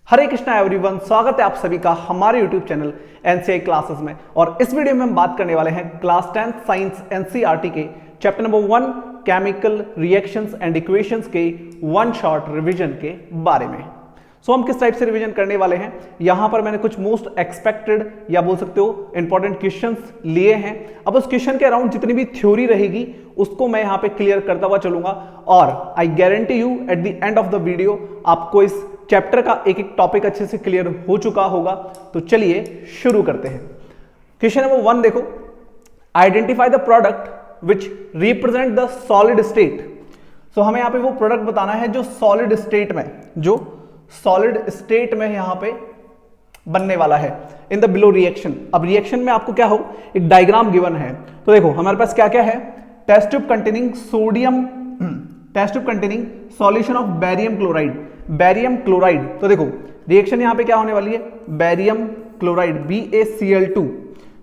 हरे Krishna everyone, स्वागत है आप सभी का हमारे YouTube चैनल एनसीआई क्लासेस में। और इस वीडियो में हम बात करने वाले हैं क्लास 10 साइंस एनसीईआरटी के chapter number 1 chemical reactions and equations के वन शॉट रिवीजन के बारे में। हम किस टाइप से रिवीजन करने वाले हैं, यहां पर मैंने कुछ मोस्ट एक्सपेक्टेड या बोल सकते हो इंपॉर्टेंट क्वेश्चंस लिए हैं। अब उस क्वेश्चन के अराउंड जितनी भी थ्योरी रहेगी उसको मैं यहां पे क्लियर करता हुआ चलूंगा और I guarantee you at the end of the video आपको इस चैप्टर का एक एक टॉपिक अच्छे से क्लियर हो चुका होगा। तो चलिए शुरू करते हैं। क्वेश्चन नंबर 1 देखो, identify the product which represent the solid state. हमें यहां पे वो प्रोडक्ट बताना है जो सॉलिड स्टेट में यहां पे बनने वाला है इन द बिलो रिएक्शन। अब रिएक्शन में आपको क्या हो, एक डायग्राम गिवन है। तो देखो हमारे पास क्या क्या है, test tube containing solution of barium chloride. तो देखो रिएक्शन यहां पे क्या होने वाली है, बैरियम क्लोराइड BaCl2।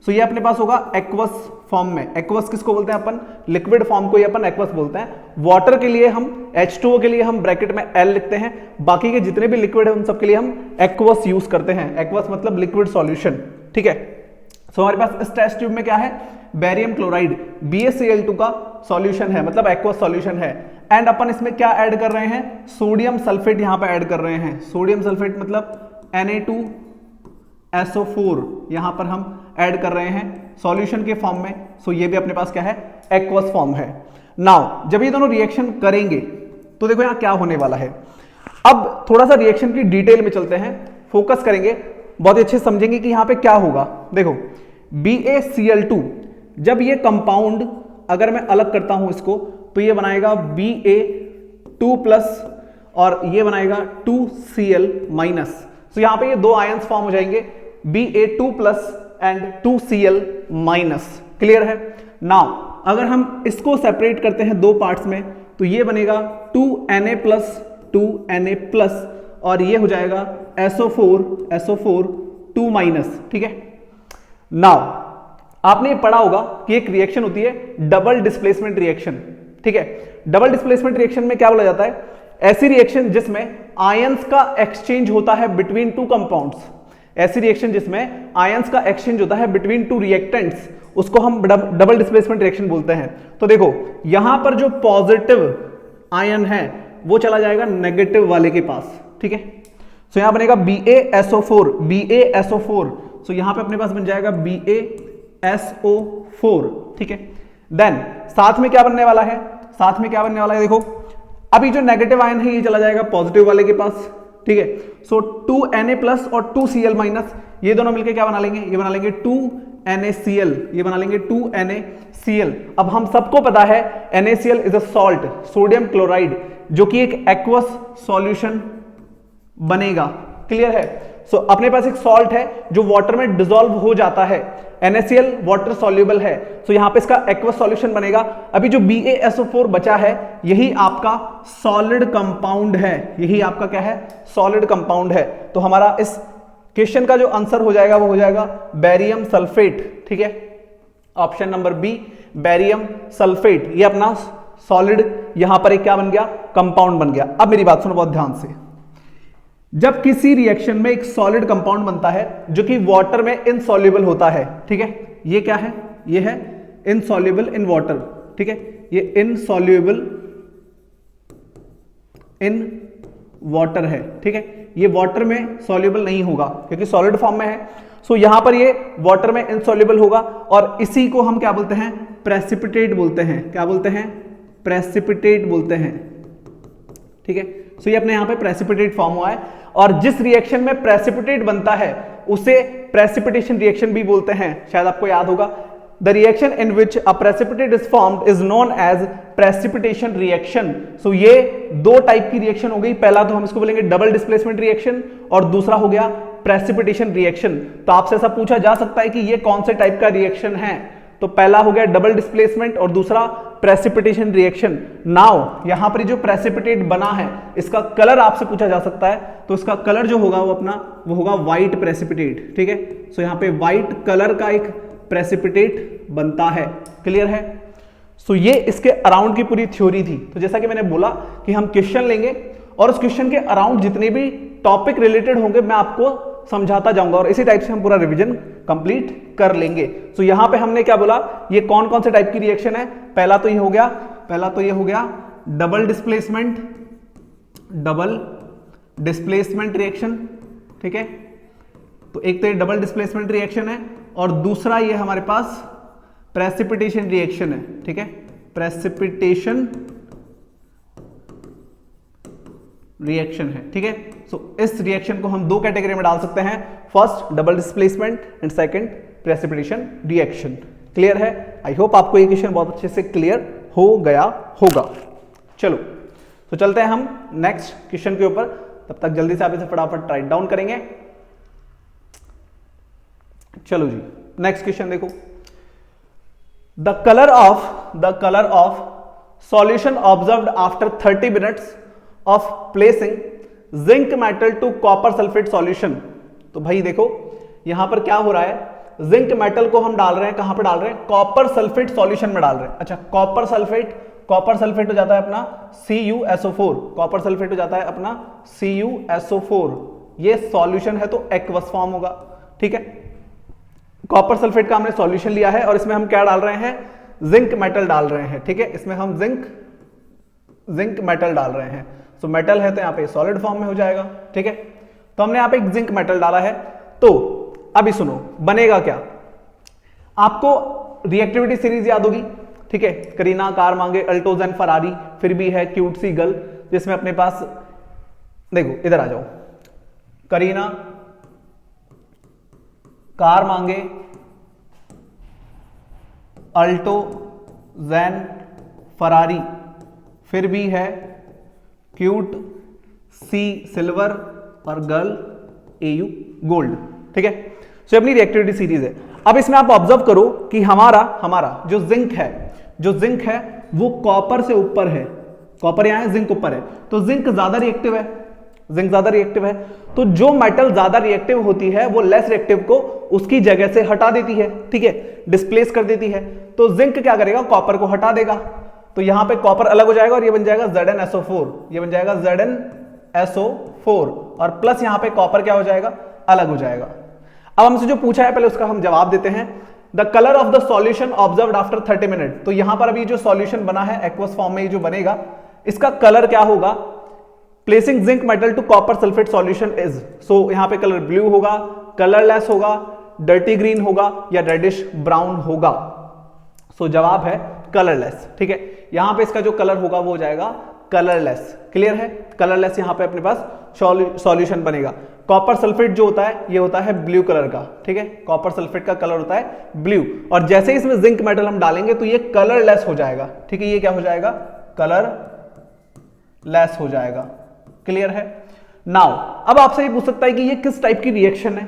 ये अपने पास होगा एक्वस फॉर्म में। एक्वस किसको बोलते हैं अपन, लिक्विड फॉर्म को ही अपन एक्वस बोलते हैं। वाटर के लिए हम H2O के लिए हम ब्रैकेट में L लिखते हैं, बाकी के जितने भी लिक्विड है उन सब के लिए हम एक्वस यूज करते हैं। एक्वस मतलब लिक्विड सॉल्यूशन, ठीक है। हमारे पास इस टेस्ट ट्यूब में क्या है, बैरियम क्लोराइड BaCl2 का सॉल्यूशन है, मतलब एक्वस सॉल्यूशन है। एंड अपन इसमें क्या ऐड कर रहे हैं, सोडियम सल्फेट यहां पे ऐड कर रहे हैं। सोडियम सल्फेट मतलब Na2SO4 यहां पर हम ऐड कर रहे हैं सॉल्यूशन के फॉर्म में। ये भी अपने पास क्या है, एक्वस फॉर्म है। नाउ जब ये दोनों रिएक्शन करेंगे तो देखो यहां क्या होने वाला है। अब थोड़ा सा रिएक्शन की डिटेल में चलते हैं, फोकस करेंगे, बहुत अच्छे समझेंगे कि यहां पे क्या होगा। देखो BaCl2, जब ये कंपाउंड अगर मैं अलग करता हूं इसको तो ये बनाएगा Ba2+ और ये बनाएगा 2Cl-। यहां पे ये दो आयंस फॉर्म हो जाएंगे, Ba2+ एंड 2Cl-। क्लियर है। नाउ अगर हम इसको सेपरेट करते हैं दो पार्ट्स में तो ये बनेगा 2Na+, और ये हो जाएगा SO4 2-, ठीक है। नाउ आपने ये पढ़ा होगा कि एक रिएक्शन होती है डबल डिस्प्लेसमेंट रिएक्शन, ठीक है। डबल डिस्प्लेसमेंट रिएक्शन में क्या बोला जाता है, ऐसी रिएक्शन जिसमें आयंस का एक्सचेंज होता है बिटवीन टू कंपाउंड्स। ऐसी रिएक्शन जिसमें आयंस का एक्सचेंज होता है बिटवीन टू रिएक्टेंट्स, उसको हम डबल डिस्प्लेसमेंट रिएक्शन बोलते हैं। तो देखो यहां पर जो पॉजिटिव आयन है वो चला जाएगा नेगेटिव वाले के पास, ठीक है। यहां बनेगा BaSO4। यहां पे अपने पास बन जाएगा BaSO4, ठीक है। देन साथ में क्या बनने वाला है, देखो अभी जो नेगेटिव आयन है ये चला जाएगा पॉजिटिव वाले के पास, ठीक है। 2Na+ और 2Cl-, ये दोनों मिलकर क्या बना लेंगे, ये बना लेंगे 2NaCl। अब हम सबको पता है NaCl is a salt, sodium chloride, जो कि एक एक्वस सॉल्यूशन बनेगा। क्लियर है। अपने पास एक सॉल्ट है जो वाटर में डिसॉल्व हो जाता है, NaCl वाटर सॉल्युबल है, यहां पे इसका एक्वस सॉल्यूशन बनेगा। अभी जो BaSO4 बचा है यही आपका सॉलिड कंपाउंड है, यही आपका क्या है, सॉलिड कंपाउंड है। तो हमारा इस क्वेश्चन का जो आंसर हो जाएगा वो हो जाएगा बैरियम सल्फेट, ठीक है। Option number B, barium sulphate, ये अपना सॉलिड यहां पर एक क्या बन गया, कंपाउंड बन गया। अब मेरी बात सुनो बहुत ध्यान से, जब किसी रिएक्शन में एक सॉलिड कंपाउंड बनता है जो कि वाटर में इनसॉल्युबल होता है, ठीक है, ये क्या है, ये है इनसॉल्युबल इन वाटर, ठीक है, ये इनसॉल्युबल इन वाटर है, ठीक है। ये वाटर में सॉल्युबल नहीं होगा क्योंकि सॉलिड फॉर्म में है। यहां पर ये वाटर में इनसॉल्युबल होगा और इसी को हम क्या बोलते हैं, प्रेसिपिटेट बोलते हैं। क्या बोलते हैं, प्रेसिपिटेट बोलते हैं, ठीक है। ये अपने यहां पे प्रेसिपिटेट फॉर्म हुआ है और जिस रिएक्शन में प्रेसिपिटेट बनता है उसे प्रेसिपिटेशन रिएक्शन भी बोलते हैं, शायद आपको याद होगा। The reaction in which a precipitate is formed is known as precipitation reaction. ये दो टाइप की रिएक्शन हो गई, पहला तो हम इसको बोलेंगे डबल डिस्प्लेसमेंट रिएक्शन और दूसरा हो गया प्रेसिपिटेशन रिएक्शन। तो आपसे ऐसा पूछा जा सकता है कि ये कौन से टाइप का रिएक्शन है, तो पहला हो गया डबल डिस्प्लेसमेंट और दूसरा प्रेसिपिटेशन रिएक्शन। नाउ यहां पर जो प्रेसिपिटेट बना है इसका कलर आपसे पूछा जा सकता है, तो इसका कलर जो होगा वो होगा व्हाइट प्रेसिपिटेट, ठीक है। यहां पे व्हाइट कलर का एक प्रेसिपिटेट बनता है। क्लियर है। ये इसके अराउंड की पूरी थ्योरी थी। तो जैसा कि मैंने बोला कि हम क्वेश्चन लेंगे और उस क्वेश्चन के अराउंड जितने भी टॉपिक रिलेटेड होंगे मैं आपको समझाता जाऊंगा और इसी टाइप से हम पूरा रिवीजन कंप्लीट कर लेंगे। तो यहां पे हमने क्या बोला, ये कौन कौन से टाइप की रिएक्शन है, पहला तो ये हो गया डबल डिस्प्लेसमेंट रिएक्शन, ठीक है। तो एक तो ये डबल डिस्प्लेसमेंट रिएक्शन है और दूसरा ये हमारे पास प्रेसिपिटेशन रिएक्शन है, ठीक है, प्रेसिपिटेशन रिएक्शन है, ठीक है। सो इस रिएक्शन को हम दो कैटेगरी में डाल सकते हैं, first double displacement and second precipitation reaction. Clear है? आई होप आपको ये क्वेश्चन बहुत अच्छे से क्लियर हो गया होगा। चलो तो चलते हैं हम नेक्स्ट क्वेश्चन के ऊपर, तब तक जल्दी से आप इसे फटाफट राइट डाउन करेंगे। चलो जी, नेक्स्ट क्वेश्चन देखो। The colour of solution observed after 30 minutes of placing zinc metal to copper sulphate solution. तो भाई देखो यहां पर क्या हो रहा है, जिंक मेटल को हम डाल रहे हैं, कहां पे डाल रहे हैं, कॉपर सल्फेट सॉल्यूशन में डाल रहे हैं। अच्छा, कॉपर सल्फेट हो जाता है अपना CuSO4, कॉपर सल्फेट हो जाता है अपना CuSO4। ये सॉल्यूशन है तो एक्वस फॉर्म होगा, ठीक है। कॉपर सल्फेट का हमने सॉल्यूशन लिया है और इसमें हम क्या डाल रहे हैं, जिंक मेटल डाल रहे हैं, ठीक है। इसमें हम जिंक मेटल डाल रहे हैं। सो मेटल है तो यहां पे सॉलिड फॉर्म में हो जाएगा, ठीक है। तो हमने यहां पे एक जिंक मेटल डाला है। तो अभी सुनो बनेगा क्या, आपको रिएक्टिविटी सीरीज याद होगी, ठीक है। करीना, कार मांगे, अल्टोजेन, फरारी, फिर भी है क्यूट सी गर्ल, जिसमें अपने पास देखो इधर आ जाओ, करीना, कार मांगे, अल्टो, जैन, फरारी, फिर भी है क्यूट सी सिल्वर और गर्ल AU गोल्ड, ठीक है। सो अपनी रिएक्टिविटी सीरीज है। अब इसमें आप ऑब्जर्व करो कि हमारा जो जिंक है वो कॉपर से ऊपर है, कॉपर यहां है, जिंक ऊपर है, तो जिंक ज्यादा रिएक्टिव है। तो जो मेटल ज्यादा रिएक्टिव होती है वो लेस रिएक्टिव को उसकी जगह से हटा देती है, ठीक है, डिस्प्लेस कर देती है। तो जिंक क्या करेगा, कॉपर को हटा देगा। तो यहां पे कॉपर अलग हो जाएगा और ये बन जाएगा ZnSO4, ये बन जाएगा ZnSO4 और प्लस यहां पे कॉपर क्या हो जाएगा, अलग हो जाएगा। अब हमसे जो पूछा है पहले उसका हम जवाब देते हैं। The colour of the solution observed after 30 minute. तो यहां पर अभी जो सॉल्यूशन बना है एक्वस फॉर्म में, ये जो बनेगा इसका कलर क्या होगा, placing zinc metal to copper sulphate solution is. So यहां पे कलर ब्लू होगा, कलरलेस होगा, डर्टी ग्रीन होगा या रेडिश ब्राउन होगा। सो जवाब है कलरलेस, ठीक है। यहां पे इसका जो कलर होगा वो हो जाएगा कलरलेस। क्लियर है? कलरलेस यहां पे अपने पास सॉल्यूशन बनेगा। कॉपर सल्फेट जो होता है ये होता है ब्लू कलर का, ठीक है। कॉपर सल्फेट का कलर होता है ब्लू और जैसे ही इसमें जिंक मेटल हम डालेंगे तो ये कलरलेस हो जाएगा, ठीक है। ये क्या हो जाएगा, कलरलेस हो जाएगा। क्लियर है? नाउ अब आपसे ये पूछ सकता है कि ये किस टाइप की रिएक्शन है,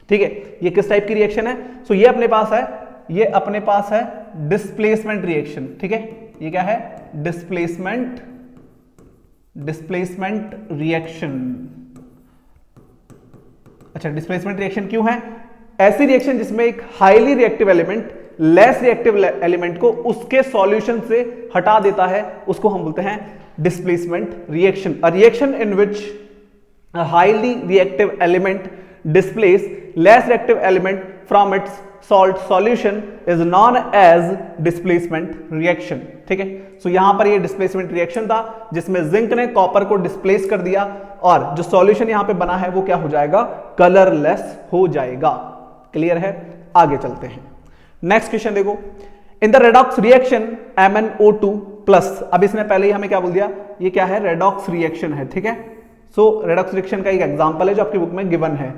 ठीक है, ये किस टाइप की रिएक्शन है। सो ये अपने पास है डिस्प्लेसमेंट रिएक्शन, ठीक है। ये क्या है, डिस्प्लेसमेंट रिएक्शन। अच्छा, डिस्प्लेसमेंट रिएक्शन क्यों है, ऐसी रिएक्शन जिसमें एक highly reactive element less reactive element को उसके सॉल्यूशन से हटा देता है, उसको हम बोलते हैं displacement reaction. A reaction in which a highly reactive element displace less reactive element from its salt solution is known as displacement reaction, ठीक है। सो यहां पर ये डिस्प्लेसमेंट रिएक्शन था जिसमें जिंक ने कॉपर को डिस्प्लेस कर दिया और जो सॉल्यूशन यहां पे बना है वो क्या हो जाएगा, कलरलेस हो जाएगा। क्लियर है? आगे चलते हैं, नेक्स्ट क्वेश्चन देखो। In the redox reaction MnO2 plus, अब इसने पहले ही हमें क्या बोल दिया, ये क्या है, रेडॉक्स रिएक्शन है, ठीक है। सो रेडॉक्स रिएक्शन का एक एग्जांपल है जो आपकी बुक में गिवन है।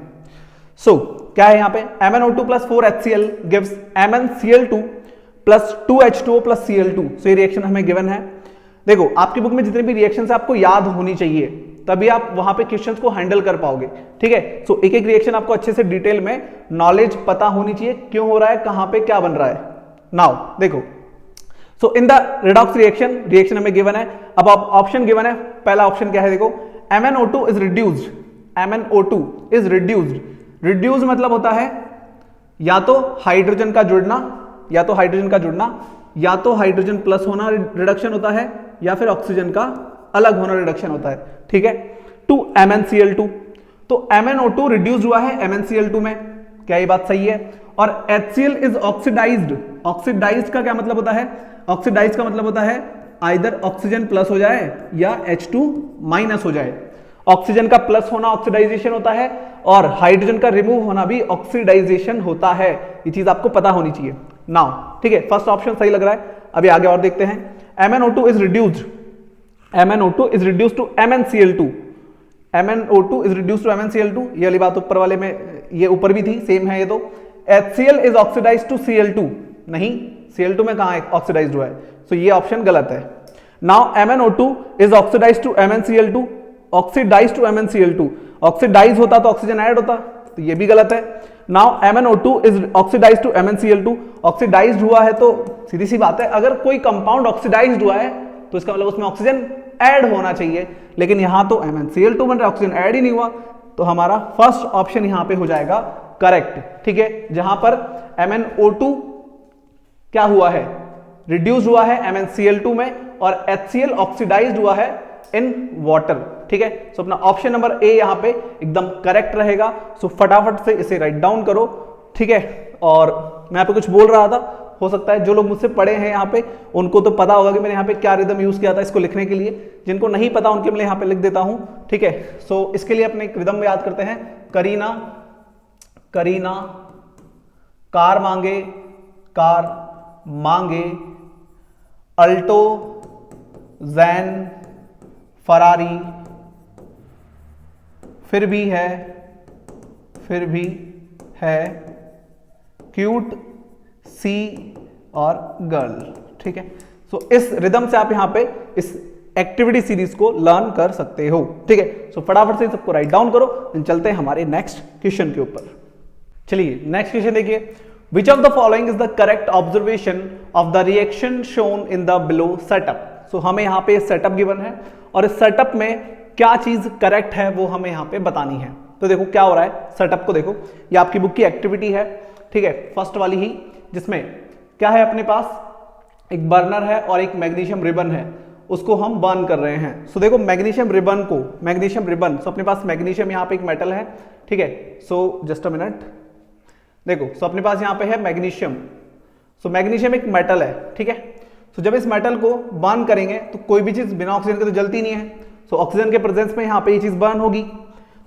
सो क्या है यहां पे, MnO2 plus 4HCl gives MnCl2 plus 2H2O plus Cl2। सो ये रिएक्शन हमें गिवन है। देखो आपकी बुक में जितने भी रिएक्शन है आपको याद होनी चाहिए, तभी आप वहां पे क्वेश्चंस को हैंडल कर पाओगे, ठीक है। सो एक एक रिएक्शन आपको अच्छे से डिटेल में नॉलेज पता होनी चाहिए, क्यों हो रहा है, कहां पे क्या बन रहा है। नाउ देखो, सो इन द रेडॉक्स रिएक्शन हमें गिवन है। अब ऑप्शन गिवन है, पहला ऑप्शन क्या है देखो, MnO2 is reduced, MnO2 is reduced। Reduce मतलब होता है या तो हाइड्रोजन का जुड़ना, या तो हाइड्रोजन प्लस होना रिडक्शन होता है, या फिर ऑक्सीजन का अलग होना रिडक्शन होता है, ठीक है। टू MnCl2, तो MnO2 रिड्यूस्ड हुआ है MnCl2 में, क्या ये बात सही है? और HCl इज ऑक्सीडाइज्ड, ऑक्सीडाइज्ड का क्या मतलब होता है? ऑक्सीडाइज्ड का मतलब होता है आइदर ऑक्सीजन प्लस हो जाए या H2 माइनस हो जाए। ऑक्सीजन का प्लस होना ऑक्सीडाइजेशन होता है और हाइड्रोजन का रिमूव होना भी ऑक्सीडाइजेशन होता है, ये चीज आपको पता होनी चाहिए। नाउ ठीक है, फर्स्ट ऑप्शन सही लग रहा है। अभी आगे और देखते हैं। MnO2 is reduced, MnO2 is reduced to MnCl2, MnO2 is reduced to MnCl2, ये वाली बात ऊपर वाले में, ये ऊपर भी थी, सेम है ये तो। HCl is oxidised to Cl2, नहीं Cl2 में कहां ऑक्सीडाइज्ड हुआ है, सो ये ऑप्शन गलत है। Now MnO2 is oxidised to MnCl2, oxidised to MnCl2, oxidise होता तो ऑक्सीजन ऐड होता, तो ये भी गलत है। Now MnO2 is oxidised to MnCl2, oxidised हुआ है तो सीधी सी बात है, अगर कोई कंपाउंड ऑक्सीडाइज्ड हुआ है तो इसका मतलब उसमें ऑक्सीजन ऐड होना चाहिए, लेकिन यहां तो MnCl2 बन रहा है, ऑक्सीजन ऐड ही नहीं हुआ, तो हमारा फर्स्ट ऑप्शन यहां पे हो जाएगा करेक्ट। ठीक है, जहां पर MnO2 क्या हुआ है, रिड्यूस हुआ है MnCl2 में, और HCl ऑक्सीडाइज्ड हुआ है इन वाटर। ठीक है, सो अपना ऑप्शन नंबर ए यहां पे एकदम करेक्ट रहेगा। सो फटाफट से इसे राइट डाउन करो। ठीक है, और मैं यहाँ पे कुछ बोल रहा था, हो सकता है जो लोग मुझसे पढ़े हैं यहाँ पे उनको तो पता होगा कि मैंने यहाँ पे क्या रिदम यूज किया था इसको लिखने के लिए, जिनको नहीं पता उनके लिए यहाँ पे लिख देता हूं। ठीक है, सो इसके लिए अपने एक रिदम याद करते हैं। करीना, करीना, कार मांगे, कार मांगे, अल्टो, जैन, फरारी, फिर भी है, फिर भी है, क्यूट, सी और गर्ल। ठीक है, सो इस रिदम से आप यहां पे इस एक्टिविटी सीरीज को लर्न कर सकते हो। ठीक है, सो फटाफट से सबको राइट डाउन करो, चलते हैं हमारे नेक्स्ट क्वेश्चन के ऊपर। चलिए नेक्स्ट क्वेश्चन देखिए। Which of the following is the correct observation of the reaction shown in the below setup. So हमें यहाँ पे सेटअप गिवन है और इस सेटअप में क्या चीज करेक्ट है वो हमें यहाँ पे बतानी है। तो देखो क्या हो रहा है, सेटअप को देखो, ये आपकी बुक की एक्टिविटी है। ठीक है, फर्स्ट वाली ही, जिसमें क्या है, अपने पास एक बर्नर है और एक मैग्नीशियम रिबन है, उसको हम बर्न कर रहे हैं। सो देखो मैग्नीशियम रिबन को, मैग्नीशियम रिबन, सो अपने पास मैग्नीशियम यहाँ पे एक मेटल है। ठीक है, सो जस्ट अ मिनट, देखो सो अपने पास यहाँ पे है मैग्नीशियम, सो मैग्नीशियम एक मेटल है। ठीक है, सो जब इस मेटल को बर्न करेंगे तो कोई भी चीज बिना ऑक्सीजन के तो जलती नहीं है, सो ऑक्सीजन के प्रेजेंस में यहाँ पे ये चीज बर्न होगी।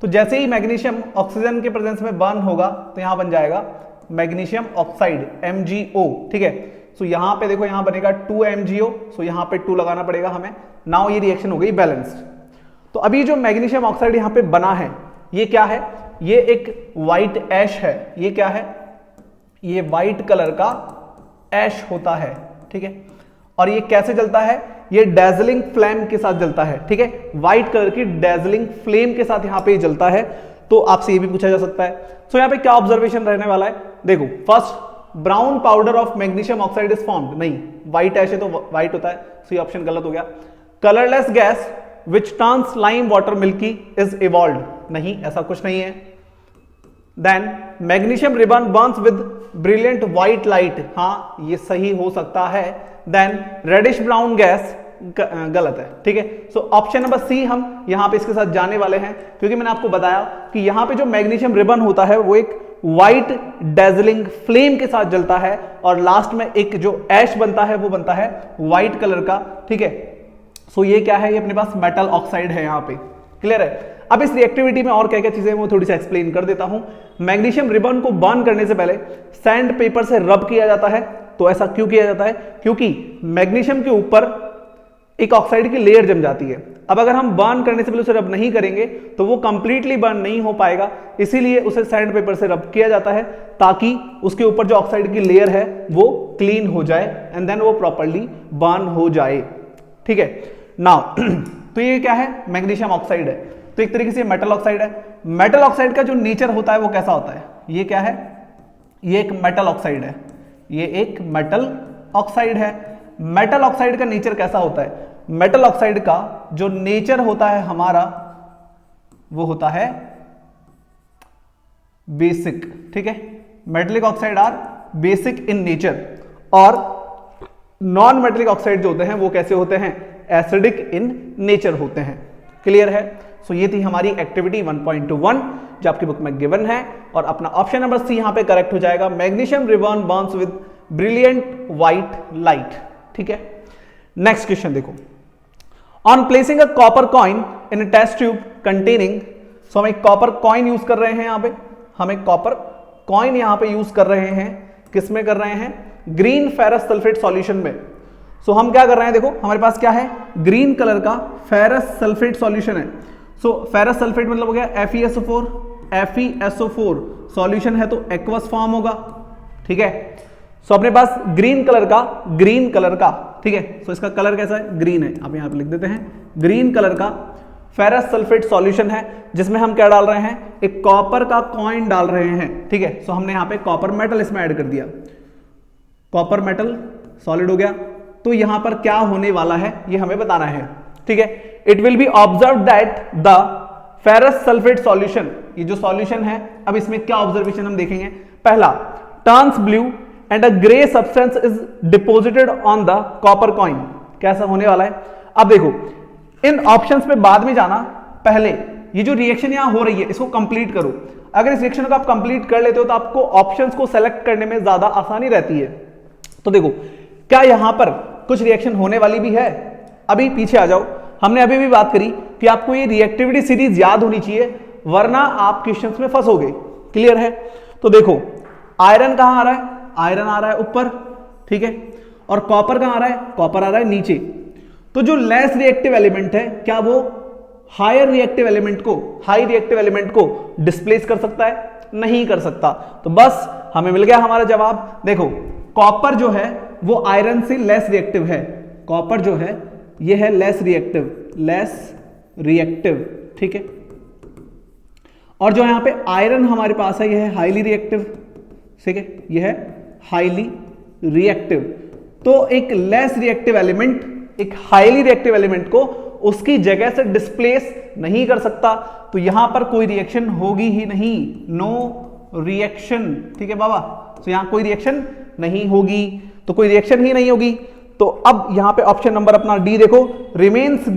तो जैसे ही मैग्नीशियम ऑक्सीजन के प्रेजेंस में बर्न होगा तो यहाँ बन जाएगा मैग्नीशियम ऑक्साइड MgO। ठीक है, सो यहाँ पे देखो, यहाँ बनेगा 2MgO, सो यहाँ पे 2 लगाना पड़ेगा हमें। नाउ ये रिएक्शन हो गई बैलेंस्ड। तो अभी जो मैग्नीशियम ऑक्साइड यहाँ पे बना है, ये क्या है, ये एक व्हाइट ऐश है। ये क्या है, ये व्हाइट कलर का ऐश होता है। ठीक है, और ये कैसे जलता है, ये डेजलिंग फ्लेम के साथ जलता है। ठीक है, व्हाइट कलर की डेजलिंग फ्लेम के साथ यहाँ पे जलता है। तो आपसे ये भी पूछा जा सकता है। सो यहाँ पे क्या ऑब्जर्वेशन रहने वाला है, देखो first, brown powder of magnesium oxide is formed, नहीं व्हाइट ऐश है तो व्हाइट होता है, सो ये ऑप्शन गलत हो गया। Colourless gas which turns lime water milky is evolved, नहीं ऐसा कुछ नहीं है। Then magnesium ribbon burns with brilliant white light, हाँ ये सही हो सकता है। देन रेडिश ब्राउन गैस गलत है। ठीक है, सो ऑप्शन नंबर सी हम यहां पे इसके साथ जाने वाले हैं, क्योंकि मैंने आपको बताया कि यहां पे जो मैग्नीशियम रिबन होता है वो एक व्हाइट डेजलिंग फ्लेम के साथ जलता है, और लास्ट में एक जो ऐश बनता है वो बनता है व्हाइट कलर का। ठीक है, सो ये क्या है, ये अपने पास मेटल ऑक्साइड है यहाँ पे। क्लियर है। अब इस रिएक्टिविटी में और क्या क्या चीजें वो थोड़ी सी एक्सप्लेन कर देता हूं। मैग्नीशियम रिबन को बर्न करने से पहले सैंड पेपर से रब किया जाता है। तो ऐसा क्यों किया जाता है, क्योंकि मैग्नीशियम के ऊपर एक ऑक्साइड की लेयर जम जाती है। अब अगर हम बर्न करने से पहले उसे रब नहीं करेंगे तो वो कंप्लीटली बर्न नहीं हो पाएगा, इसीलिए उसे सैंड पेपर से रब किया जाता है, ताकि उसके ऊपर जो ऑक्साइड की लेयर है वो क्लीन हो जाए एंड देन वो प्रॉपर्ली बर्न हो जाए। ठीक है, नाउ तो ये क्या है, मैग्नीशियम ऑक्साइड है, तो एक तरीके से मेटल ऑक्साइड है। मेटल ऑक्साइड का जो नेचर होता है वो कैसा होता है, ये क्या है, ये एक मेटल ऑक्साइड है, ये एक मेटल ऑक्साइड है। मेटल ऑक्साइड का नेचर कैसा होता है, मेटल ऑक्साइड का जो नेचर होता है हमारा वो होता है बेसिक। ठीक है, metallic oxide are basic in nature, और नॉन मेटेलिक ऑक्साइड जो होते हैं वो कैसे होते हैं, एसिडिक इन नेचर होते हैं। क्लियर है। सो ये थी हमारी एक्टिविटी 1.21 जो आपकी बुक में गिवन है, और अपना ऑप्शन नंबर सी यहां पे करेक्ट हो जाएगा, magnesium ribbon burns with brilliant white light. ठीक है, नेक्स्ट क्वेश्चन देखो, on placing a copper coin in a test tube containing, so हम एक कॉपर कॉइन यूज कर रहे हैं, यहां पे हम एक कॉपर कॉइन यहां पे यूज कर रहे हैं, किसमें कर रहे हैं, ग्रीन फेरस सल्फेट सॉल्यूशन में। सो हम क्या कर रहे हैं, देखो हमारे पास क्या है, ग्रीन कलर का फेरस सल्फेट सॉल्यूशन है। सो फेरस सल्फेट मतलब हो गया FeSO4, FeSO4 सॉल्यूशन है तो एक्वस फॉर्म होगा। ठीक है, सो अपने पास ग्रीन कलर का, ठीक है, सो इसका कलर कैसा है, ग्रीन है, आप यहां पे लिख देते हैं, ग्रीन कलर का फेरस सल्फेट सॉल्यूशन है, जिसमें हम क्या डाल रहे हैं, एक कॉपर का कॉइन डाल रहे हैं। ठीक है, सो हमने यहां पे कॉपर मेटल इसमें ऐड कर दिया, कॉपर मेटल सॉलिड हो गया। तो यहां पर क्या होने वाला है ये हमें बताना है। ठीक है, it will be observe that the ferrous sulphate solution, ये जो सॉल्यूशन है, अब इसमें क्या ऑब्जर्वेशन हम देखेंगे, पहला turns blue and a grey substance is deposited on the copper coin, कैसा होने वाला है। अब देखो इन ऑप्शंस पे बाद में जाना, पहले ये जो रिएक्शन यहां हो रही है इसको कंप्लीट करो। अगर इस रिएक्शन को आप कंप्लीट कर लेते हो तो आपको ऑप्शंस को सेलेक्ट करने में ज्यादा आसानी रहती है। तो देखो क्या यहां पर कुछ रिएक्शन होने वाली भी है, अभी पीछे आ जाओ, हमने अभी भी बात करी कि आपको ये रिएक्टिविटी सीरीज याद होनी चाहिए, वरना आप क्वेश्चंस में फंसोगे। क्लियर है, तो देखो आयरन कहां आ रहा है, आयरन आ रहा है ऊपर, ठीक है, और कॉपर कहां आ रहा है, कॉपर आ रहा है नीचे। तो जो लेस रिएक्टिव एलिमेंट है, क्या वो हाई रिएक्टिव एलिमेंट को डिस्प्लेस कर सकता है, नहीं कर सकता। तो बस हमें मिल गया हमारा जवाब। देखो कॉपर जो है वो आयरन से लेस रिएक्टिव है, कॉपर जो है ये है लेस रिएक्टिव, ठीक है, और जो यहां पे आयरन हमारे पास है ये है हाईली रिएक्टिव, ठीक है, ये है हाईली रिएक्टिव। तो एक लेस रिएक्टिव एलिमेंट एक हाईली रिएक्टिव एलिमेंट को उसकी जगह से डिस्प्लेस नहीं कर सकता, तो यहां पर कोई रिएक्शन होगी ही नहीं, नो रिएक्शन। ठीक है बाबा, तो यहां कोई रिएक्शन नहीं होगी, तो कोई रिएक्शन ही नहीं होगी। तो अब यहां पे ऑप्शन नंबर अपना डी देखो, रिमेन्स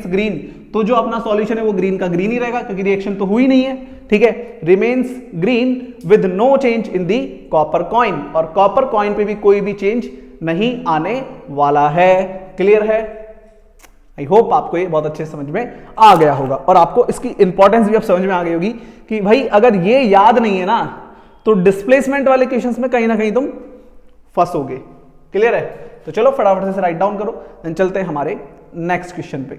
ग्रीन, तो जो अपना सॉल्यूशन है वो ग्रीन का ग्रीन ही रहेगा क्योंकि रिएक्शन तो हुई नहीं है। ठीक है, remains green with no change in the copper coin, और कॉपर कॉइन पे भी कोई भी चेंज नहीं आने वाला है। क्लियर है, आई होप आपको ये बहुत अच्छे समझ में आ गया होगा, और आपको इसकी इंपॉर्टेंस भी अब समझ में आ गई होगी कि भाई अगर ये याद नहीं है ना तो डिस्प्लेसमेंट वाले क्वेश्चंस में कहीं ना कहीं तुम फंसोगे। क्लियर है, तो चलो फटाफट से राइट डाउन करो, देन चलते हैं हमारे नेक्स्ट क्वेश्चन पे।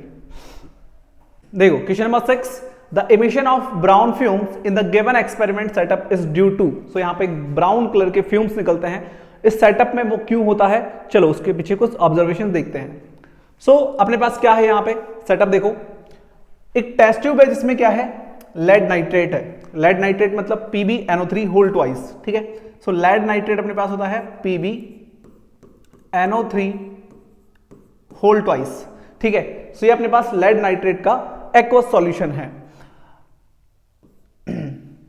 देखो question number 6, the emission of brown fumes in the given experiment setup is due to, so यहां पे ब्राउन कलर के फ्यूम्स निकलते हैं इस सेटअप में, वो क्यों होता है, चलो उसके पीछे कुछ ऑब्जर्वेशन देखते हैं। सो अपने पास क्या है यहां पे सेटअप, देखो एक टेस्ट ट्यूब है जिसमें क्या है, लेड नाइट्रेट है, लेड नाइट्रेट मतलब PbNO3 होल ट्वाइस। ठीक है, सो लेड नाइट्रेट अपने पास होता है PbNO3 होल ट्वाइस। ठीक है, सो ये अपने पास लेड नाइट्रेट का एक्वस सॉल्यूशन है।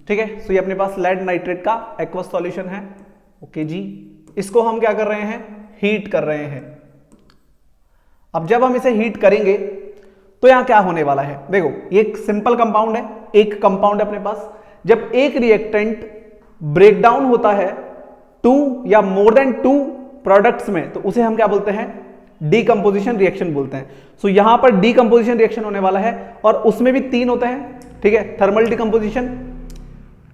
ठीक है, सो ये अपने पास लेड नाइट्रेट का एक्वस सॉल्यूशन है। ओके जी, इसको हम क्या कर रहे हैं, हीट कर रहे हैं। अब जब हम इसे हीट करेंगे तो यहां क्या होने वाला है, देखो ये एक सिंपल कंपाउंड है, एक कंपाउंड है अपने पास, जब एक रिएक्टेंट ब्रेकडाउन होता है 2 या मोर देन 2 प्रोडक्ट्स में, तो उसे हम क्या बोलते हैं, डीकंपोजिशन रिएक्शन बोलते हैं। सो यहां पर डीकंपोजिशन रिएक्शन होने वाला है, और उसमें भी 3 होते हैं। ठीक है, थर्मल डीकंपोजिशन,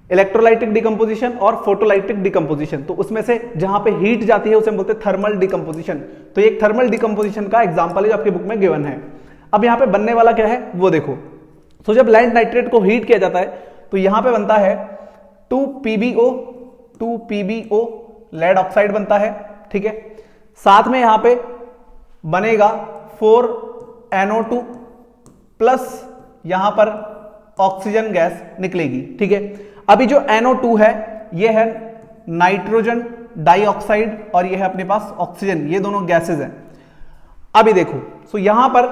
इलेक्ट्रोलाइटिक डीकंपोजिशन और फोटोलाइटिक डीकंपोजिशन। तो उसमें से जहां पे हीट जाती है उसे हम बोलते हैं थर्मल डीकंपोजिशन। तो एक थर्मल डीकंपोजिशन का एग्जांपल है जो आपकी बुक में गिवन है। अब यहां पे बनने वाला क्या है वो देखो, तो जब लेड नाइट्रेट को हीट किया जाता है तो यहां पे बनता है 2PbO लेड ऑक्साइड बनता है। ठीक है, साथ में यहां पे बनेगा 4NO2 प्लस यहां पर ऑक्सीजन गैस निकलेगी। ठीक है, अभी जो NO2 है ये है नाइट्रोजन डाइऑक्साइड और ये है अपने पास ऑक्सीजन, ये दोनों गैसेस हैं। अभी देखो, सो यहां पर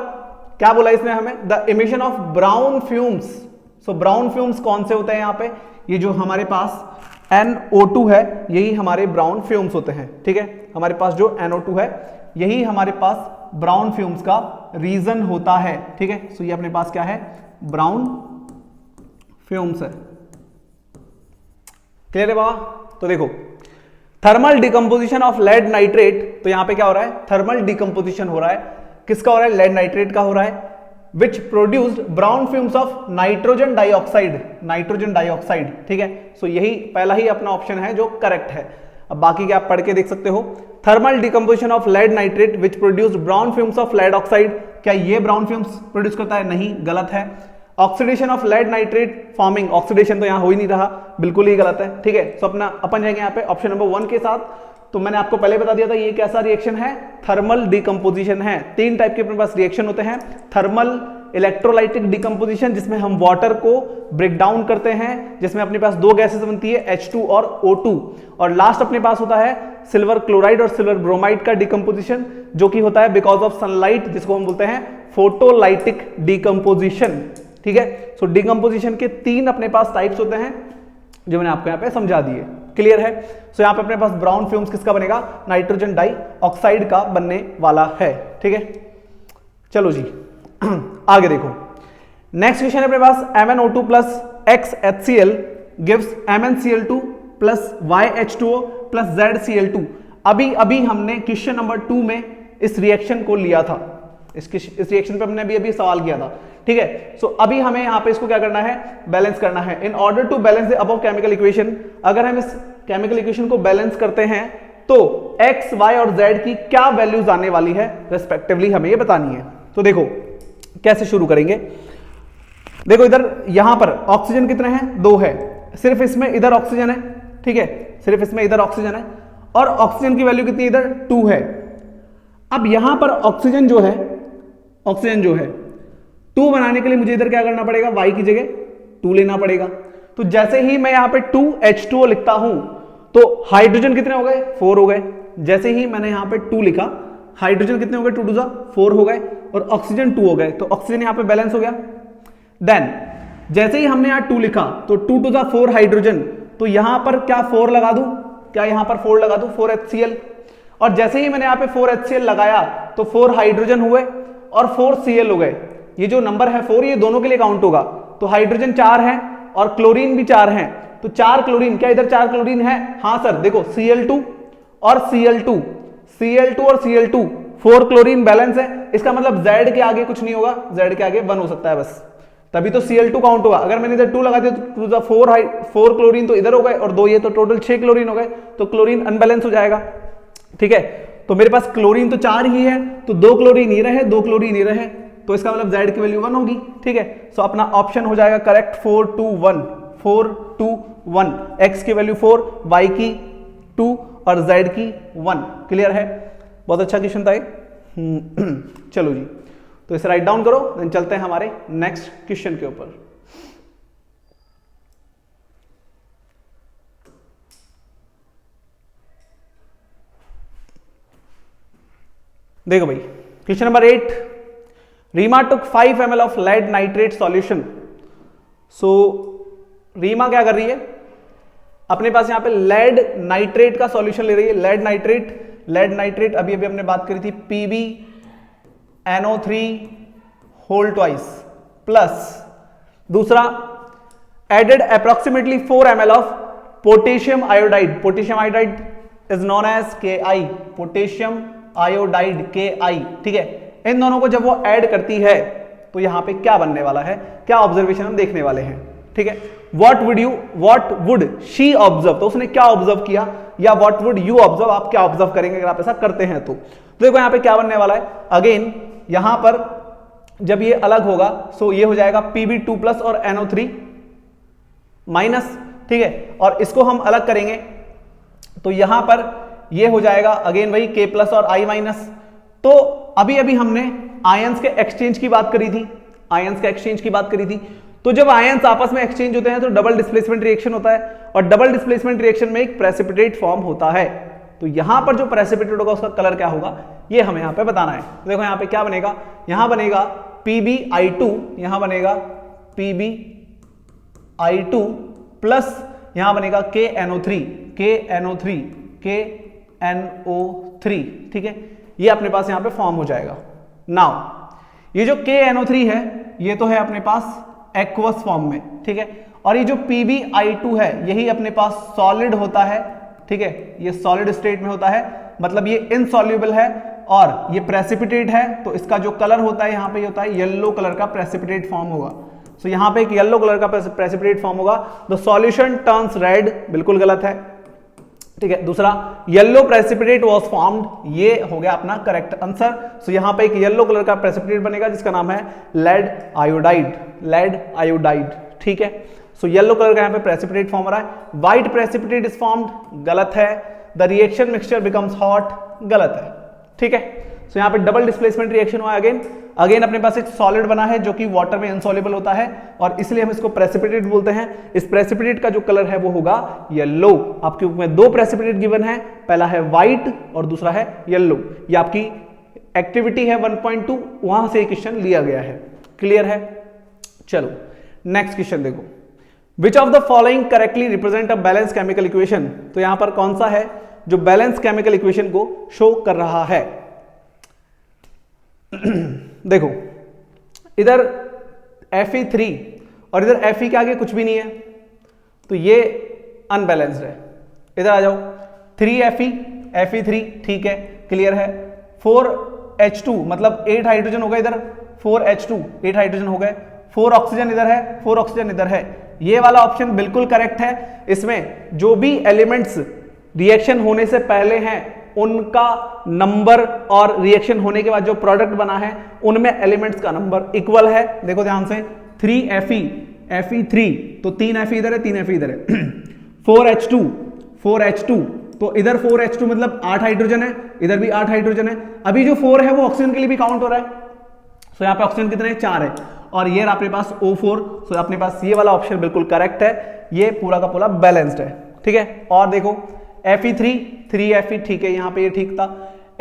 क्या बोला इसने हमें, the emission of brown fumes. So brown fumes कौन से होते हैं यहां पे, ये जो हमारे पास NO2 है यही हमारे ब्राउन फ्यूम्स होते हैं। ठीक है, हमारे पास जो NO2 है यही हमारे पास ब्राउन फ्यूम्स का रीजन होता है। ठीक है, सो ये अपने पास क्या है, ब्राउन फ्यूम्स है। क्लियर है बाबा? तो देखो thermal decomposition of lead nitrate, तो यहां पे क्या हो रहा है, थर्मल डिकम्पोजिशन हो रहा है। किसका हो रहा है, लेड नाइट्रेट का हो रहा है, which produced brown fumes of nitrogen dioxide, nitrogen dioxide. ठीक है, सो यही पहला ही अपना ऑप्शन है जो करेक्ट है। अब बाकी क्या आप पढ़ के देख सकते हो, thermal decomposition of lead nitrate which produced brown fumes of lead oxide, क्या ये ब्राउन फ्यूम्स प्रोड्यूस करता है, नहीं, गलत है। Oxidation of lead nitrate forming, oxidation तो यहां हो ही नहीं रहा, बिल्कुल ही गलत है। ठीक है, तो अपना अपन जाएंगे यहाँ पे ऑप्शन नंबर 1 के साथ। तो मैंने आपको पहले बता दिया था ये कैसा रिएक्शन है, थर्मल डिकम्पोजिशन है। 3 टाइप के अपने पास रिएक्शन होते हैं, थर्मल इलेक्ट्रोलाइटिक डिकम्पोजिशन जिसमें हम वाटर को ब्रेक डाउन करते हैं, जिसमें अपने पास 2 गैसेस बनती है H2 और O2, और लास्ट अपने पास होता है सिल्वर क्लोराइड और सिल्वर ब्रोमाइड का डिकम्पोजिशन, जो कि होता है बिकॉज ऑफ सनलाइट, जिसको हम बोलते हैं फोटोलाइटिक डिकम्पोजिशन। ठीक है, सो डिकम्पोजिशन के 3 अपने पास टाइप्स होते हैं जो मैंने आपको यहाँ पे समझा दिए। क्लियर है? सो यहाँ पे अपने पास ब्राउन फ्यूम्स किसका बनेगा, नाइट्रोजन डाइऑक्साइड का बनने वाला है। ठीक है, चलो जी आगे देखो, नेक्स्ट क्वेश्चन है अपने पास MnO2 plus XHCl gives MnCl2 plus YH2O plus ZCl2। अभी हमने क्वेश्चन नंबर 2 में इस रिएक्शन को लिया था, इस रिएक्शन पे हमने अभी सवाल किया था। ठीक है, सो अभी हमें यहाँ पे इसको क्या करना है, बैलेंस करना है। In order to balance the above chemical equation, अगर हम इस केमिकल इक्वेशन को बैलेंस करते हैं तो x, y और z की क्या वैल्यूज आने वाली है रेस्पेक्टिवली, हमें ये बतानी है। तो देखो कैसे शुरू करेंगे, देखो इधर यहां पर ऑक्सीजन कितने हैं, 2 है, सिर्फ इसमें इधर ऑक्सीजन है। ठीक है, सिर्फ इसमें इधर ऑक्सीजन है, और ऑक्सीजन की वैल्यू कितनी, इधर 2 है। अब यहां पर ऑक्सीजन जो है 2 बनाने के लिए मुझे इधर क्या करना पड़ेगा, y की जगह 2 लेना पड़ेगा। तो जैसे ही मैं यहां पे 2H2O लिखता हूं तो हाइड्रोजन कितने हो गए, 4 हो गए। जैसे ही मैंने यहां पे 2 लिखा, हाइड्रोजन कितने हो गए, 2 2 4 हो गए, और ऑक्सीजन 2 हो गए, तो ऑक्सीजन यहां पे बैलेंस हो गया। देन जैसे ही हमने यहां 2 लिखा तो 2 2 4 हाइड्रोजन, तो यहां पर क्या 4 लगा दूं, क्या यहां पर 4 लगा दूं, 4HCl, और जैसे ही मैंने यहां पे 4HCl लगाया तो 4 हाइड्रोजन हुए और 4 Cl हो गए। ये जो नंबर है 4, ये दोनों के लिए काउंट होगा। तो हाइड्रोजन 4 है और क्लोरीन भी 4 है, तो 4 क्लोरीन, क्या इधर 4 क्लोरीन है, हाँ सर, देखो Cl2 और Cl2 और Cl2 4 क्लोरीन बैलेंस है। इसका मतलब Z के आगे कुछ नहीं होगा, Z के आगे 1 हो सकता है बस, तभी तो Cl2 काउंट होगा। अगर मैंने इधर 2 लगा दिया तो 2 4 क्लोरीन तो इधर हो गए, और 2 ये, तो टोटल 6 क्लोरीन हो गए, तो क्लोरीन अनबैलेंस हो जाएगा। ठीक है, तो मेरे पास क्लोरीन तो 4 ही है, तो 2 क्लोरीन ये रहे, 2 क्लोरीन ये रहे, तो इसका मतलब Z की वैल्यू 1 होगी। ठीक है, सो अपना ऑप्शन हो जाएगा करेक्ट 4 2 1, 4 2 1, X की वैल्यू 4, Y की 2 और Z की 1। क्लियर है? बहुत अच्छा क्वेश्चन था ये। चलो जी, तो इसे राइट डाउन करो, देन चलते हैं हमारे नेक्स्ट क्वेश्चन के ऊपर। देखो भाई, question number 8, Reema took 5 ml of lead nitrate solution. So Reema क्या कर रही है, अपने पास यहां पे लेड नाइट्रेट का सॉल्यूशन ले रही है। लेड नाइट्रेट अभी हमने बात करी थी, PbNO3 होल ट्वाइस प्लस दूसरा added approximately 4 ml of potassium iodide. Potassium iodide is known as Ki, potassium iodide Ki। ठीक है, इन दोनों को जब वो ऐड करती है तो यहां पे क्या बनने वाला है, क्या ऑब्जर्वेशन हम देखने वाले हैं। ठीक है, व्हाट वुड शी ऑब्जर्व, तो उसने क्या ऑब्जर्व किया, या व्हाट वुड यू ऑब्जर्व, आप क्या ऑब्जर्व करेंगे अगर आप ऐसा करते हैं तो देखो यहां पे क्या बनने वाला है। अगेन यहां पर जब ये अलग होगा सो ये हो जाएगा Pb2 प्लस और NO3 माइनस। ठीक है, और इसको हम अलग करेंगे तो यहां पर ये हो जाएगा अगेन वही K प्लस और I माइनस। तो अभी हमने आयंस के एक्सचेंज की बात करी थी, तो जब आयंस आपस में एक्सचेंज होते हैं तो डबल डिस्प्लेसमेंट रिएक्शन होता है, और डबल डिस्प्लेसमेंट रिएक्शन में एक प्रेसिपिटेट फॉर्म होता है। तो यहां पर जो प्रेसिपिटेट होगा उसका कलर क्या होगा, ये हमें यहां पे बताना है। तो देखो यहां पे क्या बनेगा, यहां बनेगा PbI2, यहां बनेगा PbI2 प्लस यहां बनेगा KNO3। ठीक है, ये अपने पास यहां पे फॉर्म हो जाएगा। नाउ ये जो KNO3 है ये तो है अपने पास एक्वस फॉर्म में, ठीक है, और ये जो PbI2 है यही अपने पास सॉलिड होता है, ठीक है, ये सॉलिड स्टेट में होता है, मतलब ये इनसॉल्युबल है और ये प्रेसिपिटेट है, तो इसका जो कलर होता है यहाँ पे होता है येलो कलर का प्रेसिपिटेट फॉर्म होगा। सो यहाँ पे एक येलो कलर का प्रेसिपिटेट फॉर्म होगा, द सॉल्यूशन टर्न्स रेड, बिल्कुल गलत है, ठीक है। दूसरा येलो प्रेसिपिटेट वाज फॉर्म्ड, ये हो गया अपना करेक्ट आंसर। सो यहाँ पे एक येलो कलर का प्रेसिपिटेट बनेगा जिसका नाम है लेड आयोडाइड, लेड आयोडाइड, ठीक है। सो येलो कलर का यहाँ पे प्रेसिपिटेट फॉर्म हो रहा है। व्हाइट प्रेसिपिटेट इज फॉर्म्ड, गलत है। The reaction mixture becomes hot, गलत है, ठीक है। सो यहाँ पे डबल डिस्प्लेसमेंट रिएक्शन हुआ अगेन अपने पास एक सॉलिड बना है जो कि वाटर में इनसॉल्युबल होता है और इसलिए हम इसको प्रेसिपिटेट बोलते हैं। इस प्रेसिपिटेट का जो कलर है वो होगा येलो। आपके बुक में दो प्रेसिपिटेट गिवन है, पहला है व्हाइट और दूसरा है येलो। ये आपकी एक्टिविटी है 1.2, वहां से क्वेश्चन लिया गया है, क्लियर है। चलो नेक्स्ट क्वेश्चन देखो, विच of the following correctly represent a balance chemical equation. तो यहां पर कौन सा है जो बैलेंस केमिकल इक्वेशन को शो कर रहा है। देखो इधर Fe3 और इधर Fe के आगे कुछ भी नहीं है, तो ये अनबैलेंस्ड है। इधर आ जाओ, 3Fe, Fe3, ठीक है, क्लियर है। 4H2 मतलब 8 हाइड्रोजन हो गए इधर, 4H2 8 हाइड्रोजन हो गए, 4 ऑक्सीजन इधर है, 4 ऑक्सीजन इधर है। ये वाला ऑप्शन बिल्कुल करेक्ट है। इसमें जो भी एलिमेंट्स रिएक्शन होने से पहले हैं उनका नंबर और रिएक्शन होने के बाद जो प्रोडक्ट बना है उनमें एलिमेंट्स का नंबर इक्वल है। देखो ध्यान से, 3Fe, Fe3, तो 3Fe इधर है, 3Fe इधर है। 4H2, 4H2, तो इधर 4H2 मतलब 8 हाइड्रोजन है, इधर भी 8 हाइड्रोजन है। अभी जो 4 है वो ऑक्सीजन के लिए भी काउंट हो रहा है। सो यहाँ पे ऑक्सीजन कितने हैं, 4 है, और ये अपने पास O4। सो अपने पास ये वाला ऑप्शन बिल्कुल करेक्ट है, ये पूरा का पूरा बैलेंस्ड है, ठीक है। और देखो Fe3, 3Fe, ठीक है, यहाँ पे ये ठीक था।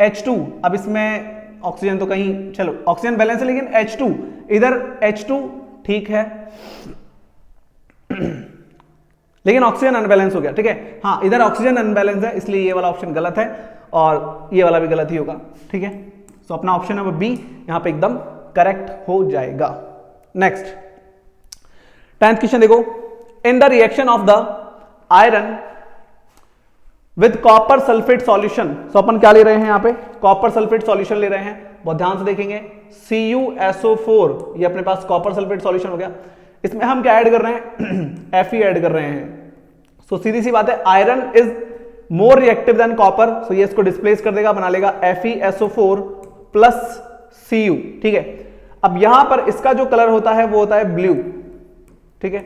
H2, अब इसमें ऑक्सीजन तो कहीं, चलो ऑक्सीजन बैलेंस है, लेकिन H2 इधर H2 ठीक है लेकिन ऑक्सीजन अनबैलेंस हो गया, ठीक है। हाँ इधर ऑक्सीजन अनबैलेंस है, इसलिए ये वाला ऑप्शन गलत है और ये वाला भी गलत ही होगा, ठीक है। तो अपना ऑप्शन नंबर बी यहां पे एकदम करेक्ट हो जाएगा। नेक्स्ट 10th क्वेश्चन देखो, in the reaction of the iron with copper sulphate solution. So अपन क्या ले रहे हैं यहाँ पे, कॉपर सल्फेट सॉल्यूशन ले रहे हैं, बहुत ध्यान से देखेंगे। CuSO4, ये अपने पास कॉपर सल्फेट सॉल्यूशन हो गया। इसमें हम क्या ऐड कर रहे हैं, Fe ऐड कर रहे हैं। सो सीधी सी बात है, iron is more reactive than copper, so ये इसको डिस्प्लेस कर देगा, बना लेगा FeSO4 प्लस Cu, ठीक है। अब यहां पर इसका जो कलर होता है वो होता है ब्लू, ठीक है,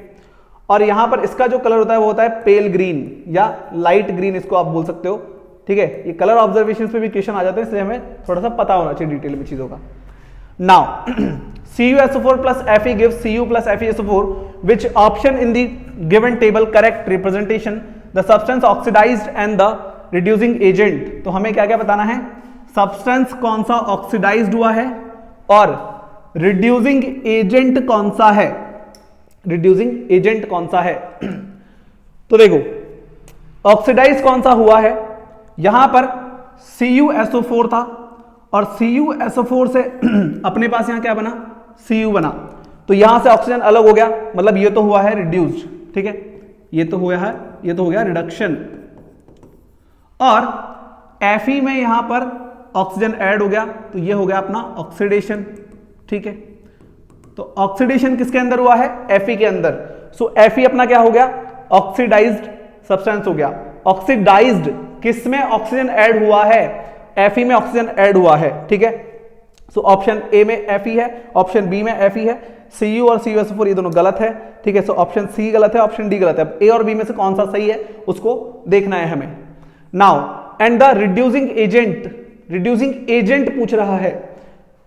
और यहां पर इसका जो कलर होता है वो होता है पेल ग्रीन या लाइट ग्रीन, इसको आप बोल सकते हो, ठीक है। ये कलर ऑब्जर्वेशन पे भी क्वेश्चन आ जाते हैं, इसलिए हमें थोड़ा सा पता होना चाहिए डिटेल में चीजों का। Now CuSO4 plus Fe gives Cu plus FeSO4, which option in the given table correct representation the substance oxidized and the reducing agent। तो हमें क्या क्या बताना है, सब्सटेंस कौन सा ऑक्सीडाइज्ड हुआ है और रिड्यूसिंग एजेंट कौन सा है, रिड्यूसिंग एजेंट कौन सा है। तो देखो ऑक्सीडाइज कौन सा हुआ है, यहां पर CuSO4 था और CuSO4 से अपने पास यहां क्या बना, Cu बना, तो यहां से ऑक्सीजन अलग हो गया, मतलब ये तो हुआ है रिड्यूस्ड, ठीक है, ये तो हुआ है, ये तो हो गया रिडक्शन। और Fe में यहां पर ऑक्सीजन ऐड हो गया, तो ये हो गया अपना ऑक्सीडेशन, ठीक है। तो ऑक्सीडेशन किसके अंदर हुआ है, Fe के अंदर। सो Fe अपना क्या हो गया, ऑक्सीडाइज्ड सब्सटेंस हो गया। ऑक्सीडाइज्ड किसमें ऑक्सीजन ऐड हुआ है, Fe में ऑक्सीजन ऐड हुआ है, ठीक है। सो ऑप्शन ए में Fe है, ऑप्शन बी में Fe है। Cu और CuSO4 ये दोनों गलत है, ठीक है। सो ऑप्शन सी गलत है, ऑप्शन डी गलत है। अब ए और बी में से कौन सा सही है उसको देखना है हमें। Now and the reducing agent, reducing agent पूछ रहा है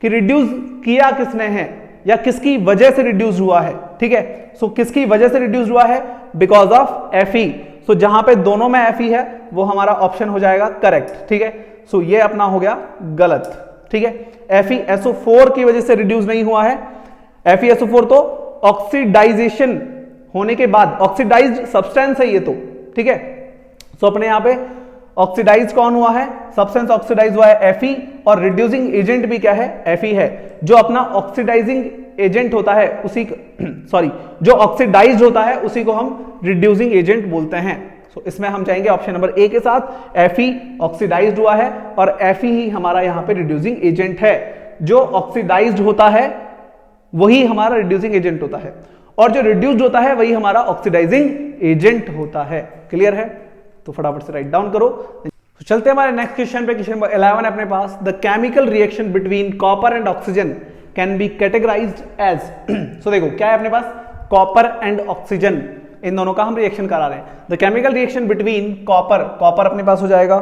कि रिड्यूस किया किसने है या किसकी वजह से रिड्यूस हुआ है, ठीक है। सो किसकी वजह से रिड्यूस हुआ है, बिकॉज ऑफ Fe। सो जहां पे दोनों में Fe है वो हमारा ऑप्शन हो जाएगा करेक्ट, ठीक है। सो ये अपना हो गया गलत, ठीक है। FeSO4 की वजह से रिड्यूस नहीं हुआ है, FeSO4 तो ऑक्सीडाइजेशन होने के बाद ऑक्सीडाइज्ड सब्सटेंस है ये तो, ठीक है। सो अपने यहां पे ऑक्सीडाइज कौन हुआ है, सब्सटेंस ऑक्सीडाइज हुआ है Fe, और रिड्यूसिंग एजेंट भी क्या है, Fe है। जो अपना ऑक्सीडाइजिंग एजेंट होता है उसी सॉरी जो ऑक्सीडाइज्ड होता है उसी को हम रिड्यूसिंग एजेंट बोलते हैं। सो इसमें हम चाहेंगे ऑप्शन नंबर ए के साथ, Fe ऑक्सीडाइज्ड हुआ है और Fe ही हमारा यहां पे रिड्यूसिंग एजेंट है। जो ऑक्सीडाइज्ड होता है वही हमारा रिड्यूसिंग एजेंट होता है, और जो रिड्यूस्ड होता है वही हमारा ऑक्सीडाइजिंग एजेंट होता है। क्लियर है? तो फटाफट से राइट डाउन करो। तो चलते हैं हमारे नेक्स्ट क्वेश्चन पे। क्वेश्चन नंबर 11 है अपने पास, the chemical reaction between copper and oxygen can be categorised as. So देखो क्या है अपने पास, कॉपर एंड ऑक्सीजन, इन दोनों का हम रिएक्शन करा रहे हैं। The chemical reaction between copper, copper अपने पास हो जाएगा,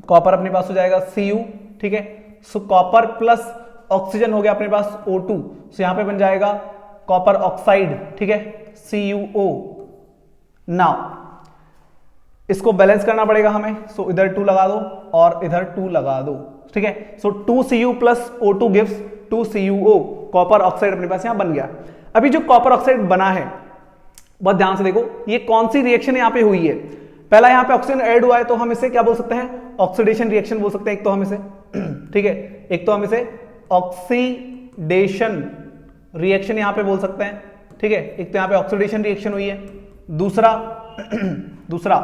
कॉपर अपने पास हो जाएगा Cu, ठीक है। सो कॉपर प्लस ऑक्सीजन हो गया अपने पास O2, सो यहां पे बन जाएगा कॉपर ऑक्साइड, ठीक है, CuO। नाउ इसको बैलेंस करना पड़ेगा हमें, सो इधर 2 लगा दो और इधर 2 लगा दो, ठीक है। सो 2Cu plus O2 gives 2CuO, copper oxide अपने पास यहां बन गया। अभी जो कॉपर ऑक्साइड बना है बहुत ध्यान से देखो, ये कौन सी रिएक्शन यहां पे हुई है। पहला यहां पे ऑक्सीजन ऐड हुआ है तो हम इसे क्या बोल सकते हैं, ऑक्सीडेशन रिएक्शन बोल सकते हैं। एक तो हम इसे ठीक है, एक तो हम इसे ऑक्सीडेशन रिएक्शन यहां पे बोल सकते हैं, ठीक है। एक तो यहां पे ऑक्सीडेशन रिएक्शन हुई है। दूसरा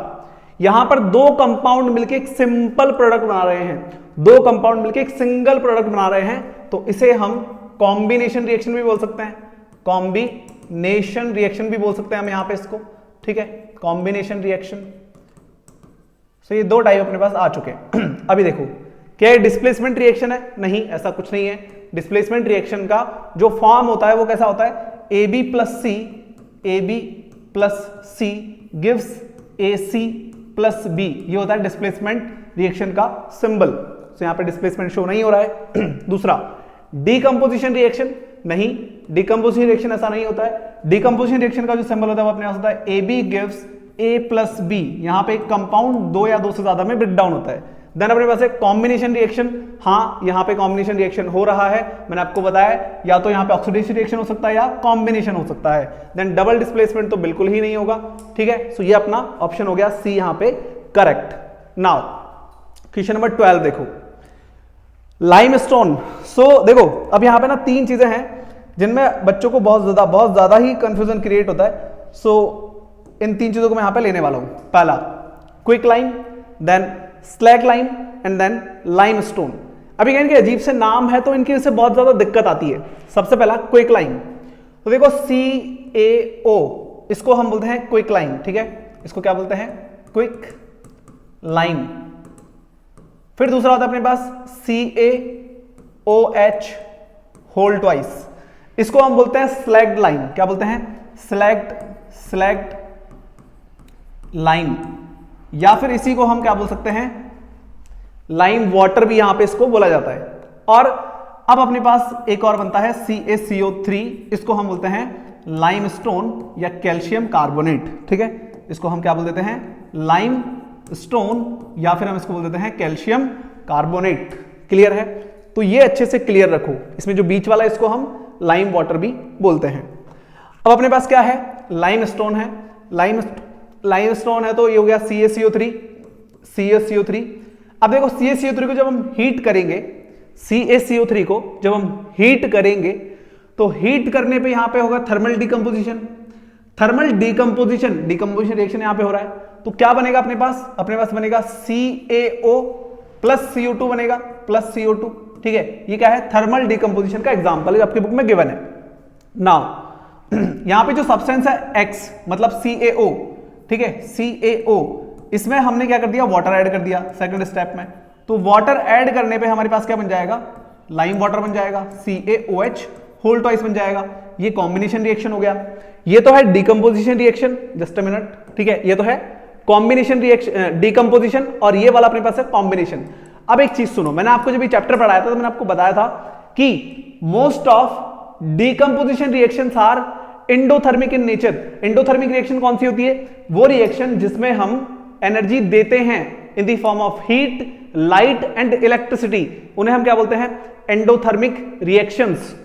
यहां पर दो कंपाउंड मिलके एक सिंपल प्रोडक्ट बना रहे हैं, दो कंपाउंड मिलके एक सिंगल प्रोडक्ट बना रहे हैं, तो इसे हम कॉम्बिनेशन रिएक्शन भी बोल सकते हैं, कॉम्बिनेशन रिएक्शन भी बोल सकते हैं हम यहां पे इसको, ठीक है, कॉम्बिनेशन रिएक्शन। सो ये दो टाइप अपने पास आ चुके हैं। अभी देखो क्या ये डिस्प्लेसमेंट रिएक्शन है, नहीं, ऐसा कुछ नहीं है। डिस्प्लेसमेंट रिएक्शन का जो फॉर्म होता है वो कैसा होता है, AB plus C gives AC plus B, ये होता है डिस्प्लेसमेंट रिएक्शन का सिंबल। तो यहां पे डिस्प्लेसमेंट शो नहीं हो रहा है। दूसरा डीकंपोजिशन रिएक्शन, नहीं, डीकंपोजिशन रिएक्शन ऐसा नहीं होता है। डीकंपोजिशन रिएक्शन का जो सिंबल होता है वो अपने पास होता है AB gives A plus B, यहां पे एक कंपाउंड दो या दो से ज्यादा में ब्रेक डाउन होता है। देन अपने पास है कॉम्बिनेशन रिएक्शन, हाँ यहां पे कॉम्बिनेशन रिएक्शन हो रहा है, मैंने आपको बताया या तो यहां पे ऑक्सीडेशन रिएक्शन हो सकता है या कॉम्बिनेशन हो सकता है। देन डबल डिस्प्लेसमेंट तो बिल्कुल ही नहीं होगा, ठीक है। सो ये अपना ऑप्शन हो गया C यहां पे करेक्ट। नाउ क्वेश्चन नंबर 12 देखो, लाइमस्टोन। सो देखो अब यहां पे ना तीन चीजें हैं जिनमें बच्चों को बहुत ज्यादा ही कंफ्यूजन क्रिएट होता है। सो इन तीन चीजों को मैं यहां पे लेने वाला हूं। पहला quick lime, then slaked lime and then limestone. अभी इनके अजीब से नाम है तो इनकी से बहुत ज्यादा दिक्कत आती है। सबसे पहला क्विक लाइम, तो देखो CaO, इसको हम बोलते हैं क्विक लाइम, ठीक है, इसको क्या बोलते हैं, क्विक लाइम। फिर दूसरा होता है अपने पास CaOH होल ट्वाइस, इसको हम बोलते हैं स्लैग्ड लाइम। क्या बोलते हैं, स्लैग्ड लाइम, या फिर इसी को हम क्या बोल सकते हैं, लाइम वाटर भी यहां पे इसको बोला जाता है। और अब अपने पास एक और बनता है CaCO3, इसको हम बोलते हैं लाइमस्टोन या कैल्शियम कार्बोनेट, ठीक है, इसको हम क्या बोल देते हैं, लाइमस्टोन, या फिर हम इसको बोल देते हैं कैल्शियम कार्बोनेट। क्लियर है? तो ये अच्छे से क्लियर रखो, इसमें जो बीच वाला इसको हम लाइम वाटर भी बोलते हैं। अब अपने पास क्या है, लाइमस्टोन है, लाइमस्टोन है तो ये हो गया CaCO3। अब देखो CaCO3 को जब हम हीट करेंगे, CaCO3 को जब हम हीट करेंगे तो हीट करने पे यहां पे होगा thermal decomposition. Thermal decomposition reaction यहां पे हो रहा है, तो क्या बनेगा अपने पास बनेगा CaO प्लस CO2 बनेगा, प्लस CO2, ठीक है। ये क्या है, थर्मल डिकम्पोजिशन का एग्जांपल है, आपकी बुक में गिवन है। नाउ यहां पे जो सब्सटेंस है X मतलब CaO, ठीक है, CaO, इसमें हमने क्या कर दिया, वाटर ऐड कर दिया सेकंड स्टेप में। तो वाटर ऐड करने पे हमारे पास क्या बन जाएगा, लाइम वाटर बन जाएगा, CaOH होल ट्वाइस बन जाएगा। ये कॉम्बिनेशन रिएक्शन हो गया। ये तो है decomposition reaction, just a minute, ठीक है, ये तो है कॉम्बिनेशन रिएक्शन डिकम्पोजिशन, और ये वाला अपने पास है कॉम्बिनेशन। अब एक चीज सुनो, मैंने आपको जब ये चैप्टर पढ़ाया था तो मैंने आपको बताया था कि most of decomposition reactions are endothermic in nature. Endothermic reaction कौन सी होती है, वो रिएक्शन जिसमें हम एनर्जी देते हैं in the form of heat, light and electricity, उन्हें हम क्या बोलते हैं, एंडोथर्मिक रिएक्शंस।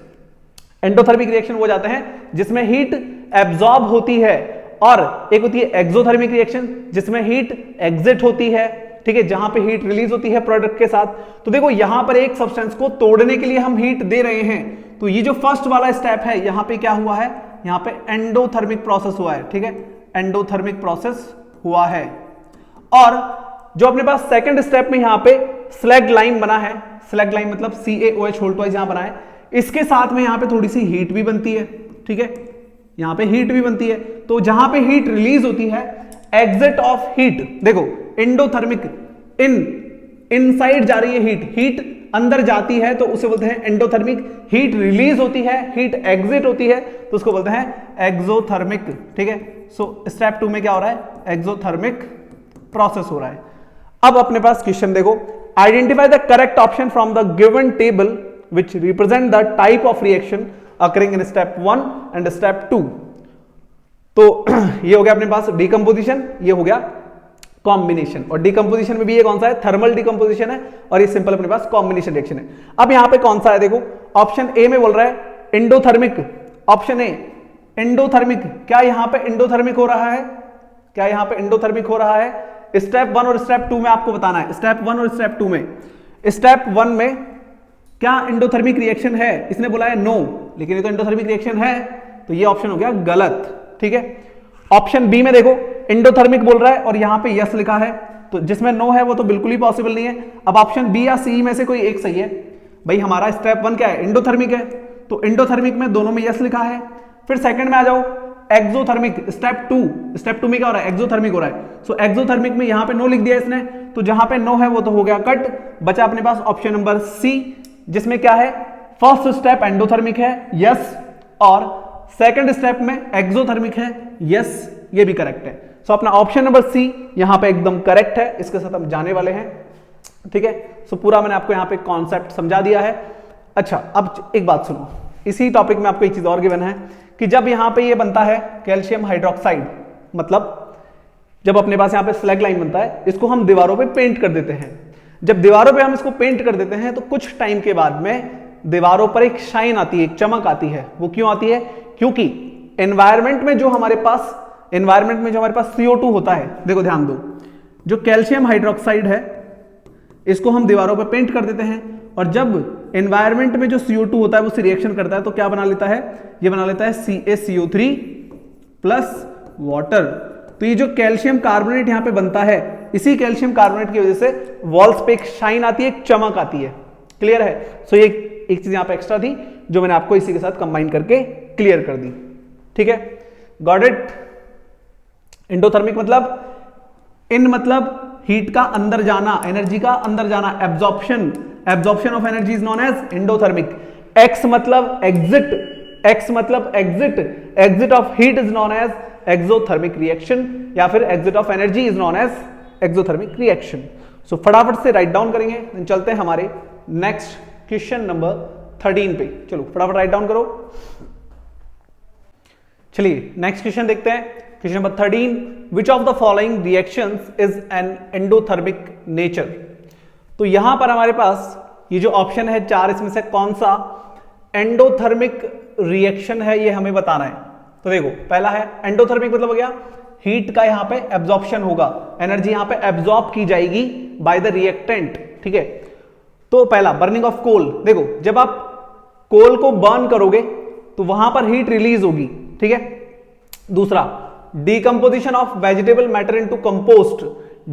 एंडोथर्मिक रिएक्शन वो जाते हैं जिसमें हीट एब्जॉर्ब होती है, और एक होती है एक्सोथर्मिक रिएक्शन जिसमें हीट एग्जिट होती है, ठीक है, जहां पे हीट रिलीज होती है प्रोडक्ट के साथ। तो देखो यहां पर एक सब्सटेंस को तोड़ने के लिए हम हीट दे रहे हैं, तो ये जो फर्स्ट वाला स्टेप है यहां पे क्या हुआ है, यहां पे एंडोथर्मिक प्रोसेस हुआ है, ठीक है, एंडोथर्मिक प्रोसेस हुआ है। और जो अपने पास सेकंड स्टेप में यहां पे स्लैग लाइन बना है, स्लैग लाइन मतलब CaOH होल ट्वाइस यहां बना है, इसके साथ में यहां पे थोड़ी सी हीट भी बनती है, ठीक है, यहां पे हीट भी बनती है। तो जहां पे हीट रिलीज होती है, एग्जिट ऑफ हीट, देखो एंडोथर्मिक, इनसाइड जा रही है हीट, हीट अंदर जाती है तो उसे बोलते हैं एंडोथर्मिक, हीट रिलीज होती है, हीट एग्जिट होती है तो उसको बोलते हैं एक्सोथर्मिक, ठीक है। सो स्टेप 2 में क्या हो रहा है, एक्सोथर्मिक प्रोसेस हो रहा है। अब अपने पास क्वेश्चन देखो, identify the correct option from the given table which represent the type of reaction occurring in step 1 and step 2। तो ये हो गया अपने पास डिकम्पोजिशन, ये हो गया कॉम्बिनेशन, और डिकम्पोजिशन में भी ये कौन सा है, थर्मल डिकम्पोजिशन है, और ये सिंपल अपने पास कॉम्बिनेशन रिएक्शन है। अब यहां पे कौन सा है, देखो ऑप्शन ए में बोल रहा है एंडोथर्मिक, ऑप्शन ए एंडोथर्मिक, क्या यहां पे एंडोथर्मिक हो रहा है, क्या यहां पे एंडोथर्मिक हो रहा है? स्टेप 1 और स्टेप 2 में आपको बताना है, स्टेप 1 और स्टेप 2 में, स्टेप 1 में क्या एंडोथर्मिक रिएक्शन है, इसने बोला है नो, लेकिन ये तो एंडोथर्मिक रिएक्शन है, तो ये ऑप्शन हो गया गलत, ठीक है। ऑप्शन बी में देखो एंडोथर्मिक बोल रहा है और यहां पे यस लिखा है, तो जिसमें नो है वो तो बिल्कुल ही पॉसिबल नहीं है। अब ऑप्शन बी या सी में से कोई एक सही है। भाई हमारा स्टेप 1 क्या है, एंडोथर्मिक है, तो एंडोथर्मिक में दोनों में यस लिखा है। फिर सेकंड में आ जाओ, एक्सोथर्मिक, स्टेप 2 में क्या हो रहा है, एक्सोथर्मिक हो रहा है। सो एक्सोथर्मिक में यहां पे नो लिख दिया इसने, तो जहां पे नो है वो तो हो गया कट, बचा अपने पास ऑप्शन नंबर सी, जिसमें क्या है, फर्स्ट स्टेप एंडोथर्मिक है, यस, और सेकंड स्टेप में एक्सोथर्मिक है, यस, ये भी करेक्ट है। सो अपना ऑप्शन नंबर सी यहां पे एकदम करेक्ट है, इसके साथ हम जाने वाले हैं, ठीक है। सो पूरा मैंने आपको यहां पे कॉन्सेप्ट समझा दिया है। अच्छा, अब एक बात सुनो, इसी टॉपिक में आपको एक चीज और गिवन है कि जब यहां पे ये बनता है कैल्शियम हाइड्रोक्साइड, मतलब जब अपने पास यहां पे स्लैग लाइन बनता है, इसको हम दीवारों पे पेंट कर देते हैं। जब दीवारों पे हम इसको पेंट कर देते हैं तो कुछ टाइम के बाद में दीवारों पर एक शाइन आती है, एक चमक आती है। वो क्यों आती है? क्योंकि एनवायरनमेंट में जो हमारे पास CO2 होता है, देखो ध्यान दो, जो कैल्शियम हाइड्रोक्साइड है इसको हम दीवारों पर पेंट कर देते हैं, और जब एनवायरनमेंट में जो CO2 होता है वो से रिएक्शन करता है तो क्या बना लेता है, ये बना लेता है CaCO3 प्लस वाटर। तो ये जो कैल्शियम कार्बोनेट यहां पे बनता है, इसी कैल्शियम कार्बोनेट की वजह से वॉल्स पे एक शाइन आती है, एक चमक आती है। क्लियर है? सो ये एक चीज यहां पे एक्स्ट्रा थी जो मैंने आपको इसी के साथ कंबाइन करके क्लियर कर दी, ठीक है। Got it? एंडोथर्मिक मतलब हीट का अंदर जाना, एनर्जी का अंदर जाना, absorption of energy is known as endothermic. Ex मतलब exit of heat is known as exothermic reaction, या फिर exit of energy is known as exothermic reaction. So फटाफट से राइट डाउन करेंगे, then चलते हैं हमारे नेक्स्ट क्वेश्चन नंबर 13 पे। चलो फटाफट राइट डाउन करो। चलिए नेक्स्ट क्वेश्चन देखते हैं, question number 13, which of the following reactions is an endothermic nature. तो यहां पर हमारे पास ये जो ऑप्शन है 4, इसमें से कौन सा एंडोथर्मिक रिएक्शन है ये हमें बताना है। तो देखो पहला है एंडोथर्मिक, मतलब हो गया हीट का यहां पे एब्जॉर्प्शन होगा, एनर्जी यहां पे एब्जॉर्ब की जाएगी बाय द रिएक्टेंट, ठीक है। तो पहला बर्निंग ऑफ कोल, देखो जब आप कोल को बर्न करोगे तो वहां पर हीट रिलीज होगी, ठीक है। दूसरा decomposition of vegetable matter into compost,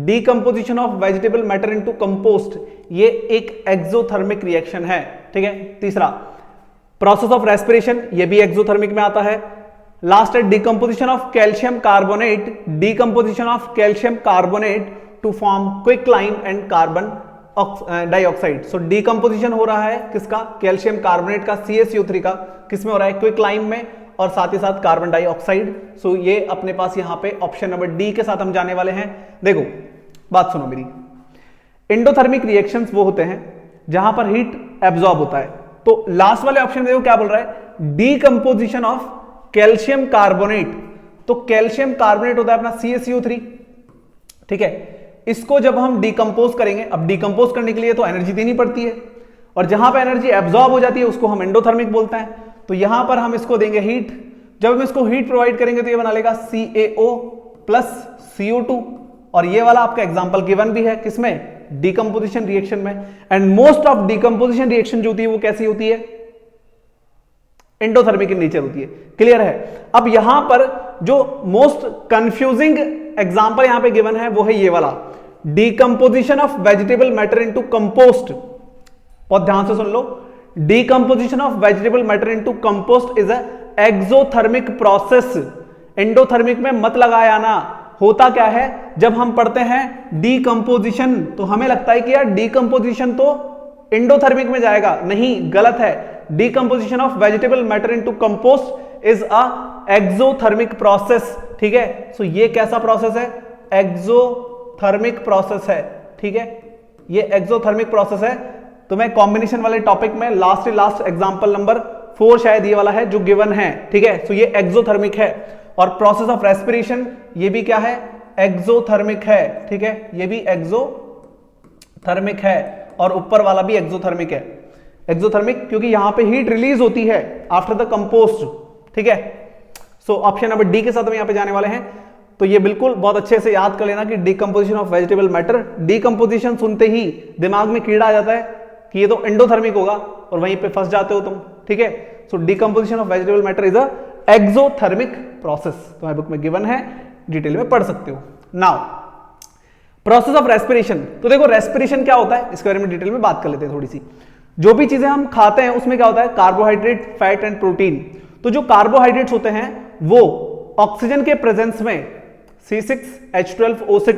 decomposition of vegetable matter into compost, ये एक एक्सोथर्मिक रिएक्शन है, ठीक है। तीसरा प्रोसेस ऑफ रेस्पिरेशन, ये भी एक्सोथर्मिक में आता है। लास्ट है decomposition of calcium carbonate, decomposition of calcium carbonate to form quicklime and carbon dioxide. So decomposition हो रहा है किसका, कैल्शियम कार्बोनेट का, CaCO3 का, किसमें हो रहा है, क्विकलाइन में, और साथ ही साथ कार्बन डाइऑक्साइड। सो ये अपने पास यहां पे ऑप्शन नंबर डी के साथ हम जाने वाले हैं। देखो बात सुनो मेरी, एंडोथर्मिक रिएक्शंस वो होते हैं जहां पर हीट एब्जॉर्ब होता है। तो लास्ट वाले ऑप्शन में देखो क्या बोल रहा है, डीकंपोजिशन ऑफ कैल्शियम कार्बोनेट। तो कैल्शियम कार्बोनेट होता है अपना CaCO3, ठीक है। इसको जब हम डिकंपोज करेंगे, अब डिकंपोज करने के लिए तो एनर्जी देनी पड़ती है, और जहां पर एनर्जी एब्जॉर्ब हो जाती है उसको हम एंडोथर्मिक बोलते हैं। तो यहां पर हम इसको देंगे हीट, जब हम इसको हीट प्रोवाइड करेंगे तो ये बना लेगा CaO प्लस CO2, और ये वाला आपका एग्जांपल गिवन भी है किसमें, डीकंपोजिशन रिएक्शन में। And most of decomposition reaction जो होती है वो कैसी होती है, एंडोथर्मिक इन नेचर होती है। क्लियर है। अब यहां पर जो मोस्ट कंफ्यूजिंग एग्जांपल यहां पे गिवन है वो है ये वाला, decomposition of vegetable matter into compost. बहुत ध्यान से सुन लो, decomposition of vegetable matter into compost is a exothermic process. Endothermic में मत लगाया ना। होता क्या है, जब हम पढ़ते हैं डीकंपोजिशन तो हमें लगता है कि यार डीकंपोजिशन तो एंडोथर्मिक में जाएगा, नहीं, गलत है। Decomposition of vegetable matter into compost is a exothermic process. ठीक है, सो ये कैसा प्रोसेस है, एक्सोथर्मिक प्रोसेस है। ठीक है, ये एक्सोथर्मिक प्रोसेस है। तो मैं कॉम्बिनेशन वाले टॉपिक में लास्ट एग्जांपल नंबर 4 शायद ये वाला है जो गिवन है। ठीक है, सो ये एक्सोथर्मिक है। और प्रोसेस ऑफ रेस्पिरेशन ये भी क्या है, एक्सोथर्मिक है। ठीक है, ये भी एक्सोथर्मिक है और ऊपर वाला भी एक्सोथर्मिक है। एक्सोथर्मिक क्योंकि यहां पे हीट रिलीज होती है आफ्टर द कंपोस्ट। ठीक है, सो ऑप्शन नंबर डी के साथ हम यहां पे जाने वाले हैं। तो ये बिल्कुल बहुत अच्छे से याद कर लेना कि decomposition of vegetable matter, decomposition सुनते ही दिमाग में कीड़ा आ जाता है कि ये तो एंडोथर्मिक होगा और वहीं पे फंस जाते हो तुम। ठीक है, so decomposition of vegetable matter is a exothermic process. तुम्हारी बुक में गिवन है, डिटेल में पढ़ सकते हो। Now process of respiration. तो देखो रेस्पिरेशन क्या होता है इसके बारे में डिटेल में बात कर लेते हैं थोड़ी सी। जो भी चीजें हम खाते हैं उसमें क्या होता है, कार्बोहाइड्रेट, फैट एंड प्रोटीन। तो जो कार्बोहाइड्रेट्स होते हैं वो ऑक्सीजन के प्रेजेंस में C6H12O6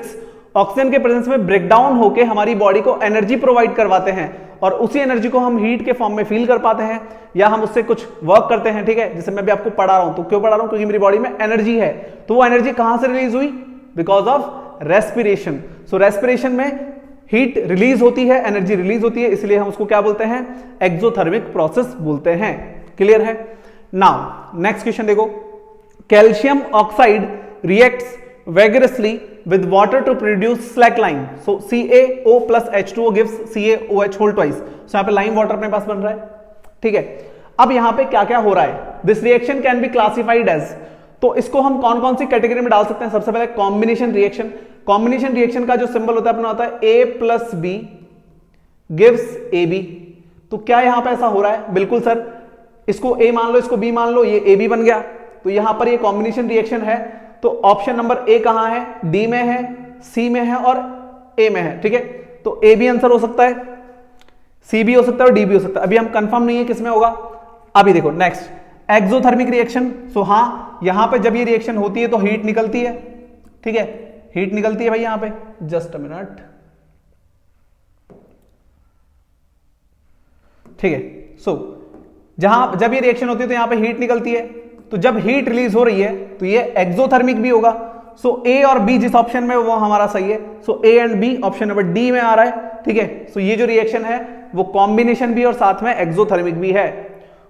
ऑक्सीजन के प्रेजेंस में ब्रेकडाउन होकर हमारी बॉडी को एनर्जी प्रोवाइड करवाते हैं और उसी एनर्जी को हम हीट के फॉर्म में फील कर पाते हैं या हम उससे कुछ वर्क करते हैं। ठीक है, जैसे मैं भी आपको पढ़ा रहा हूं, तो क्यों पढ़ा रहा हूं, क्योंकि मेरी बॉडी में एनर्जी है। तो वो एनर्जी कहां से रिलीज हुई, because of respiration. So respiration में हीट रिलीज होती है, एनर्जी रिलीज होती है, इसलिए हम उसको क्या बोलते हैं, एक्सोथर्मिक प्रोसेस बोलते हैं। क्लियर है। नाउ नेक्स्ट क्वेश्चन देखो, calcium oxide reacts vigorously with water to produce slackline. So CaO plus H2O gives CaOH whole twice. So यहाँ पे लाइम वाटर अपने पास बन रहा है। ठीक है, अब यहाँ पे क्या क्या हो रहा है, this reaction can be classified as, तो इसको हम कौन कौन सी कैटेगरी में डाल सकते हैं। सबसे पहले कॉम्बिनेशन रिएक्शन। कॉम्बिनेशन रिएक्शन का जो सिंबल होता है अपना होता है A plus B gives AB। तो क्या यहाँ पे ऐसा हो रहा है, बिल्कुल सर, इसको A मान लो, इसको B मान लो, ये AB बन गया। तो यहां पर ये कॉम्बिनेशन रिएक्शन है। तो ऑप्शन नंबर ए कहां है, डी में है, सी में है और ए में है। ठीक है, तो ए भी आंसर हो सकता है, सी भी हो सकता है और डी भी हो सकता है। अभी हम कंफर्म नहीं है किसमें होगा। अभी देखो नेक्स्ट एक्सोथर्मिक रिएक्शन। सो हां, यहां पे जब ये रिएक्शन होती है तो हीट निकलती है। ठीक है, हीट निकलती है भाई यहां पे, जस्ट अ मिनट। ठीक है, सो जब ये रिएक्शन होती है तो यहां पे हीट निकलती है। तो जब हीट रिलीज हो रही है तो ये एक्सोथर्मिक भी होगा। सो ए और बी जिस ऑप्शन में वो हमारा सही है। So A and B option number D में आ रहा है। ठीक है, सो ये जो रिएक्शन है वो कॉम्बिनेशन भी और साथ में एक्सोथर्मिक भी है।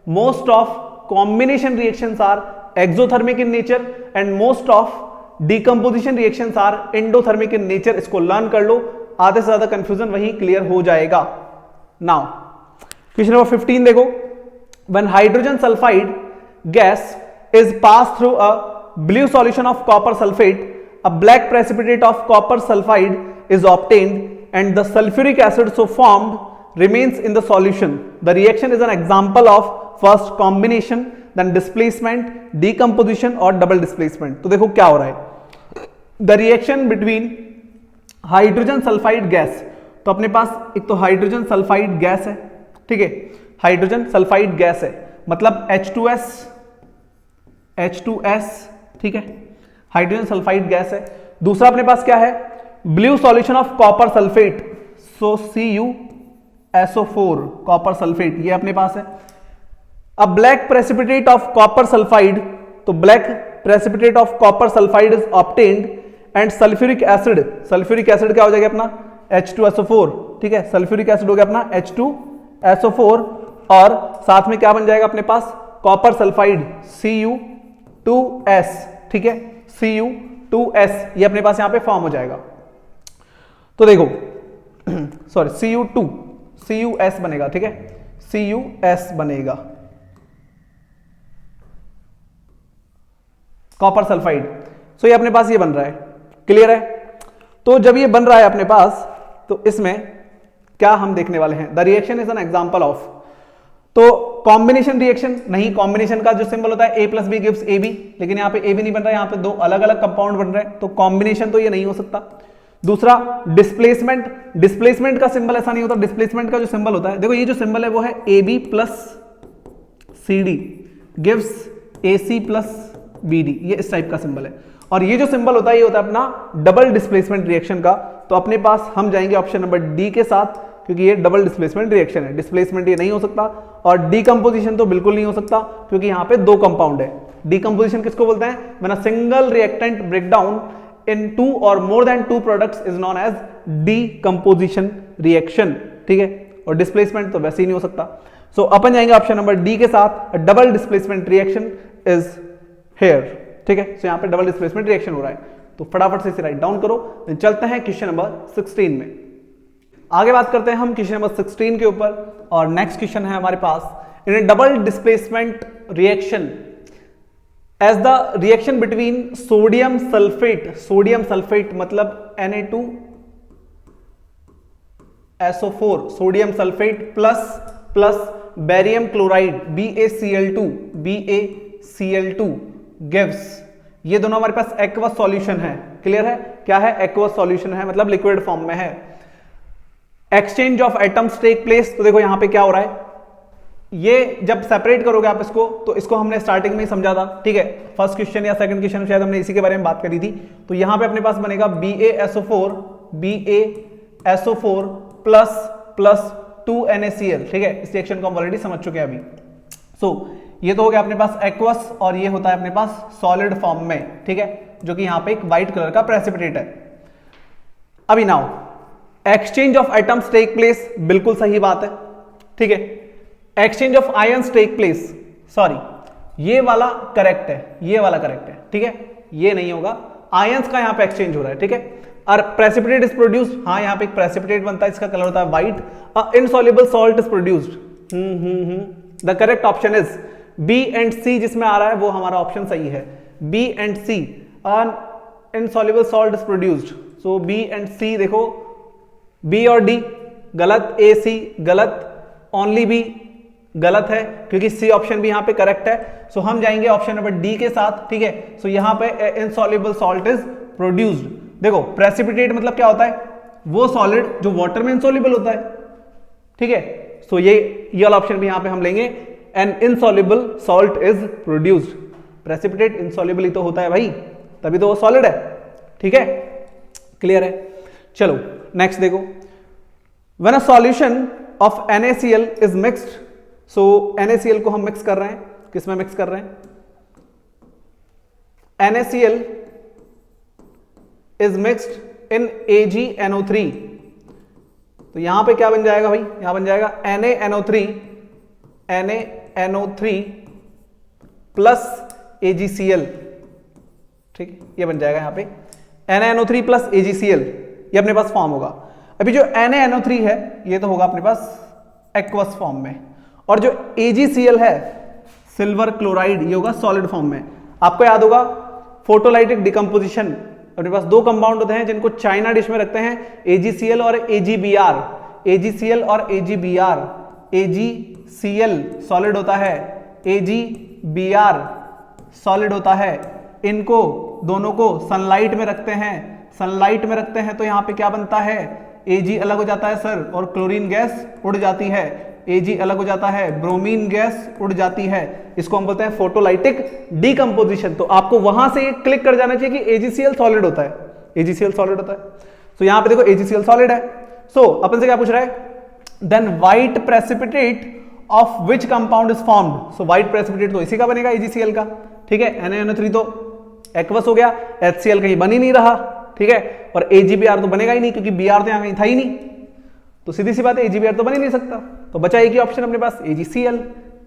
Most of combination reactions are exothermic in nature and most of decomposition reactions are endothermic in nature. इसको लर्न कर लो, आधे से ज्यादा कंफ्यूजन वहीं क्लियर हो जाएगा। नाउ क्वेश्चन नंबर 15 देखो, when hydrogen sulphide gas is passed through a blue solution of copper sulfate, a black precipitate of copper sulfide is obtained and the sulfuric acid so formed remains in the solution. The reaction is an example of first combination, then displacement, decomposition और double displacement. तो देखो क्या हो रहा है, the reaction between hydrogen sulphide gas. तो अपने पास एक तो हाइड्रोजन सल्फाइड गैस है। ठीक है, हाइड्रोजन सल्फाइड गैस है मतलब H2S। ठीक है, हाइड्रोजन सल्फाइड गैस है। दूसरा अपने पास क्या है, blue solution of copper sulphate, so CuSO4 copper sulphate, ये अपने पास है। अब black precipitate of copper sulphide, तो black precipitate of copper sulphide is obtained and sulphuric acid, sulphuric acid क्या हो जाएगा अपना H2SO4। ठीक है, सल्फ्यूरिक एसिड हो गया अपना H2SO4 और साथ में क्या बन जाएगा अपने पास, कॉपर सल्फाइड Cu2S। ठीक है, Cu2S ये अपने पास यहां पे फॉर्म हो जाएगा। तो देखो सॉरी Cu2 बनेगा। ठीक है, Cus बनेगा कॉपर सल्फाइड। सो ये अपने पास ये बन रहा है। क्लियर है। तो जब ये बन रहा है अपने पास, तो इसमें क्या हम देखने वाले हैं, the reaction is an example of, तो कॉम्बिनेशन रिएक्शन नहीं, कॉम्बिनेशन का जो सिंबल होता है a plus B gives AB, लेकिन यहाँ पे A भी नहीं बन रहा है, यहाँ पे दो अलग अलग कंपाउंड बन रहे हैं, तो कॉम्बिनेशन तो ये नहीं हो सकता। दूसरा डिस्प्लेसमेंट, डिस्प्लेसमेंट का सिंबल ऐसा नहीं होता, डिस्प्लेसमेंट का जो सिंबल होता है, देखो ये जो सिंबल है वो है AB plus CD gives AC plus BD, ये इस टाइप का सिंबल है। और ये जो सिंबल होता है ये होता है अपना डबल डिस्प्लेसमेंट रिएक्शन का, तो अपने पास हम जाएंगे ऑप्शन नंबर डी के साथ, क्योंकि ये डबल डिस्प्लेसमेंट रिएक्शन है, डिस्प्लेसमेंट ये नहीं हो सकता, और डीकंपोजिशन तो बिल्कुल नहीं हो सकता, क्योंकि यहाँ पे दो कंपाउंड है। डीकंपोजिशन किसको बोलते हैं, when a single reactant break down in 2 or more than 2 products is known as decomposition reaction, ठीक है। और डिस्प्लेसमेंट तो वैसे ही नहीं हो सकता, सो अपन जाएंगे ऑप्शन नंबर डी के साथ, double displacement reaction is here, ठीक है। सो यहाँ पे डबल डिस्प्लेसमेंट रिएक्शन हो रहा है, तो फटाफट से इसे राइट डाउन करो। चलते हैं क्वेश्चन नंबर 16 में, आगे बात करते हैं हम क्वेश्चन नंबर 16 के ऊपर, और नेक्स्ट क्वेश्चन है हमारे पास, in a double displacement reaction as the reaction between sodium sulphate मतलब Na2SO4 sodium sulphate plus barium chloride BaCl2 gives, ये दोनों हमारे पास एक्वस सॉल्यूशन है, क्लियर है, क्या है, एक्वस सॉल्यूशन है, मतलब लिक्विड फॉर्म में है। Exchange of atoms take place, तो देखो यहां पे क्या हो रहा है, ये जब सेपरेट करोगे आप इसको, तो इसको हमने स्टार्टिंग में ही समझा था, ठीक है, फर्स्ट क्वेश्चन या सेकंड क्वेश्चन शायद हमने इसी के बारे में बात करी थी। तो यहां पे अपने पास बनेगा BaSO4 प्लस 2NaCl, ठीक है, इस रिएक्शन को हम ऑलरेडी समझ चुके हैं अभी। सो ये तो हो गया अपने पास एक्वस, और ये होता है अपने पास सॉलिड फॉर्म में, ठीक है, जो कि यहां पे एक व्हाइट कलर का प्रेसिपिटेट है। अभी now exchange of atoms take place, बिल्कुल सही बात है, ठीक है। Exchange of ions take place, sorry ये वाला करेक्ट है, ये वाला करेक्ट है, ठीक है, ये नहीं होगा, आयंस का यहां पे एक्सचेंज हो रहा है, ठीक है। और प्रेसिपिटेट इज प्रोड्यूस्ड, हाँ यहां पे एक प्रेसिपिटेट बनता है, इसका कलर होता है white, insoluble salt is produced, the correct option is B and C, जिसमें आ रहा है वो हमारा ऑप्शन सही है, B and C, insoluble salt is produced, so B and C, देखो बी और डी गलत, ए सी गलत, ओनली बी गलत है, क्योंकि सी ऑप्शन भी यहां पे करेक्ट है। सो हम जाएंगे ऑप्शन नंबर डी के साथ, ठीक है। सो यहां पे इनसॉल्युबल सॉल्ट इज प्रोड्यूस्ड, देखो प्रेसिपिटेट मतलब क्या होता है, वो सॉलिड जो वाटर में इनसॉल्युबल होता है, ठीक है। सो ये वाला ऑप्शन भी यहां पे हम लेंगे, an insoluble salt is produced, precipitate insoluble ही तो होता है भाई, तभी तो वो सॉलिड है, ठीक है, क्लियर है। चलो नेक्स्ट देखो, when a solution of NaCl is mixed, so NaCl को हम मिक्स कर रहे हैं, किसमें मिक्स कर रहे हैं, NaCl is mixed in AgNO3, तो यहां पे क्या बन जाएगा भाई, यहां बन जाएगा NaNO3 प्लस AgCl, ठीक है, ये बन जाएगा यहां पे NaNO3 प्लस AgCl, ये अपने पास फॉर्म होगा। अभी जो NaNO3 है ये तो होगा अपने पास एक्वस फॉर्म में, और जो AgCl है सिल्वर क्लोराइड, ये होगा सॉलिड फॉर्म में। आपको याद होगा फोटोलाइटिक डिकम्पोजिशन, अपने पास दो कंपाउंड होते हैं जिनको चाइना डिश में रखते हैं, AgCl और AgBr, AgCl और AgBr, AgCl सॉलिड होता है, AgBr सॉलिड होता है, इनको दोनों को सनलाइट में रखते हैं, सनलाइट में रखते हैं तो यहां पे क्या बनता है, Ag अलग हो जाता है सर, और क्लोरीन गैस उड़ जाती है, Ag अलग हो जाता है, ब्रोमीन गैस उड़ जाती है, इसको हम बोलते हैं फोटोलाइटिक डिकम्पोजिशन। तो आपको वहां से क्लिक कर जाना चाहिए कि AgCl सॉलिड होता है, AgCl सॉलिड होता है। तो यहां पे देखो AgCl सॉलिड है। सो अपन से क्या पूछ रहा है, then white precipitate of which compound is formed, so white precipitate तो इसी का बनेगा AgCl का, ठीक है। NaNO3 तो एक्वस हो गया, HCl कहीं बन ही नहीं रहा, ठीक है, और AgBr तो बनेगा ही नहीं क्योंकि Br तो यहां कहीं था ही नहीं, तो सीधी सी बात है AgBr तो बन ही नहीं सकता, तो बचा एक ही ऑप्शन अपने पास AgCl,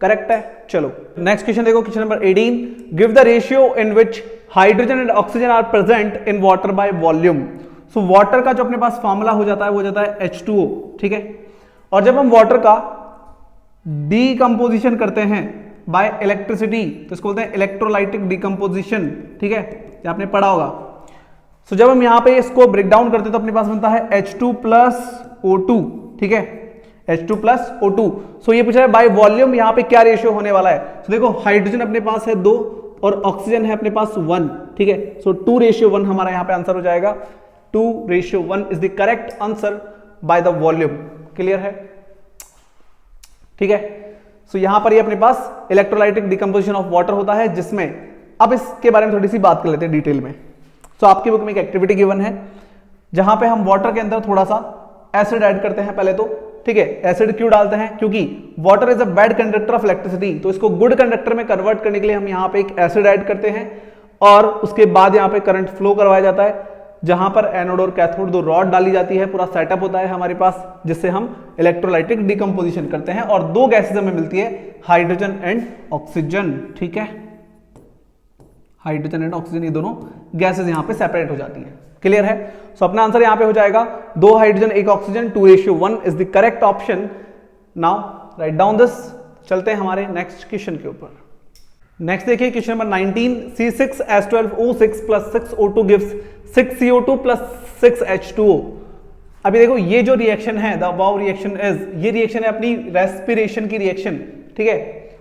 करेक्ट है। चलो नेक्स्ट क्वेश्चन देखो, question number 18, give the ratio in which hydrogen and oxygen are present in water by volume. So water का जो अपने पास फॉर्मूला हो जाता है वो हो जाता है H2O, ठीक है, और जब हम वाटर का डीकंपोजिशन करते हैं बाय इलेक्ट्रिसिटी तो इसको बोलते हैं इलेक्ट्रोलाइटिक डीकंपोजिशन, ठीक है, ये आपने पढ़ा होगा। सो जब हम यहां पे इसको ब्रेक डाउन करते हैं तो अपने पास बनता है H2 प्लस O2, ठीक है, H2 प्लस O2। सो ये पूछा है बाय वॉल्यूम यहाँ पे क्या रेशियो होने वाला है। तो देखो हाइड्रोजन अपने पास है 2 और ऑक्सीजन है अपने पास 1, ठीक है। सो 2:1 हमारा यहाँ पे आंसर हो जाएगा। 2:1 is the correct answer by the volume. Clear है, ठीक है। सो यहां पर ये अपने पास इलेक्ट्रोलाइटिक डिकम्पोजिशन ऑफ वाटर होता है, जिसमें अब इसके बारे में थोड़ी सी बात कर लेते हैं डिटेल में। सो आपकी बुक में एक एक्टिविटी गिवन है जहां पे हम वाटर के अंदर थोड़ा सा एसिड ऐड करते हैं पहले तो, ठीक है। एसिड क्यों डालते हैं? क्योंकि water is a bad conductor of electricity, तो इसको गुड कंडक्टर में कन्वर्ट करने के लिए हम यहाँ पे एक एसिड ऐड करते हैं और उसके बाद यहाँ पे करंट फ्लो करवाया जाता है, जहां पर एनोड और कैथोड 2 रॉड डाली जाती है, पूरा सेटअप होता है हमारे पास, जिससे हम इलेक्ट्रोलाइटिक डिकम्पोजिशन करते हैं और 2 गैसेज हमें मिलती है, हाइड्रोजन एंड ऑक्सीजन, ठीक है। हाइड्रोजन एंड ऑक्सीजन ये दोनों गैसेज यहां पे सेपरेट हो जाती है। क्लियर है। सो अपना आंसर यहां पे हो जाएगा 2 hydrogen 1 oxygen 2:1 is the correct option. Now write down this. चलते हैं हमारे नेक्स्ट क्वेश्चन के ऊपर। नेक्स्ट देखिए question number 19, C6H12O6 plus 6O2 gives 6CO2 plus 6H2O। अभी देखो ये जो रिएक्शन है, द अबव रिएक्शन इज, ये रिएक्शन है अपनी रेस्पिरेशन की रिएक्शन, ठीक है।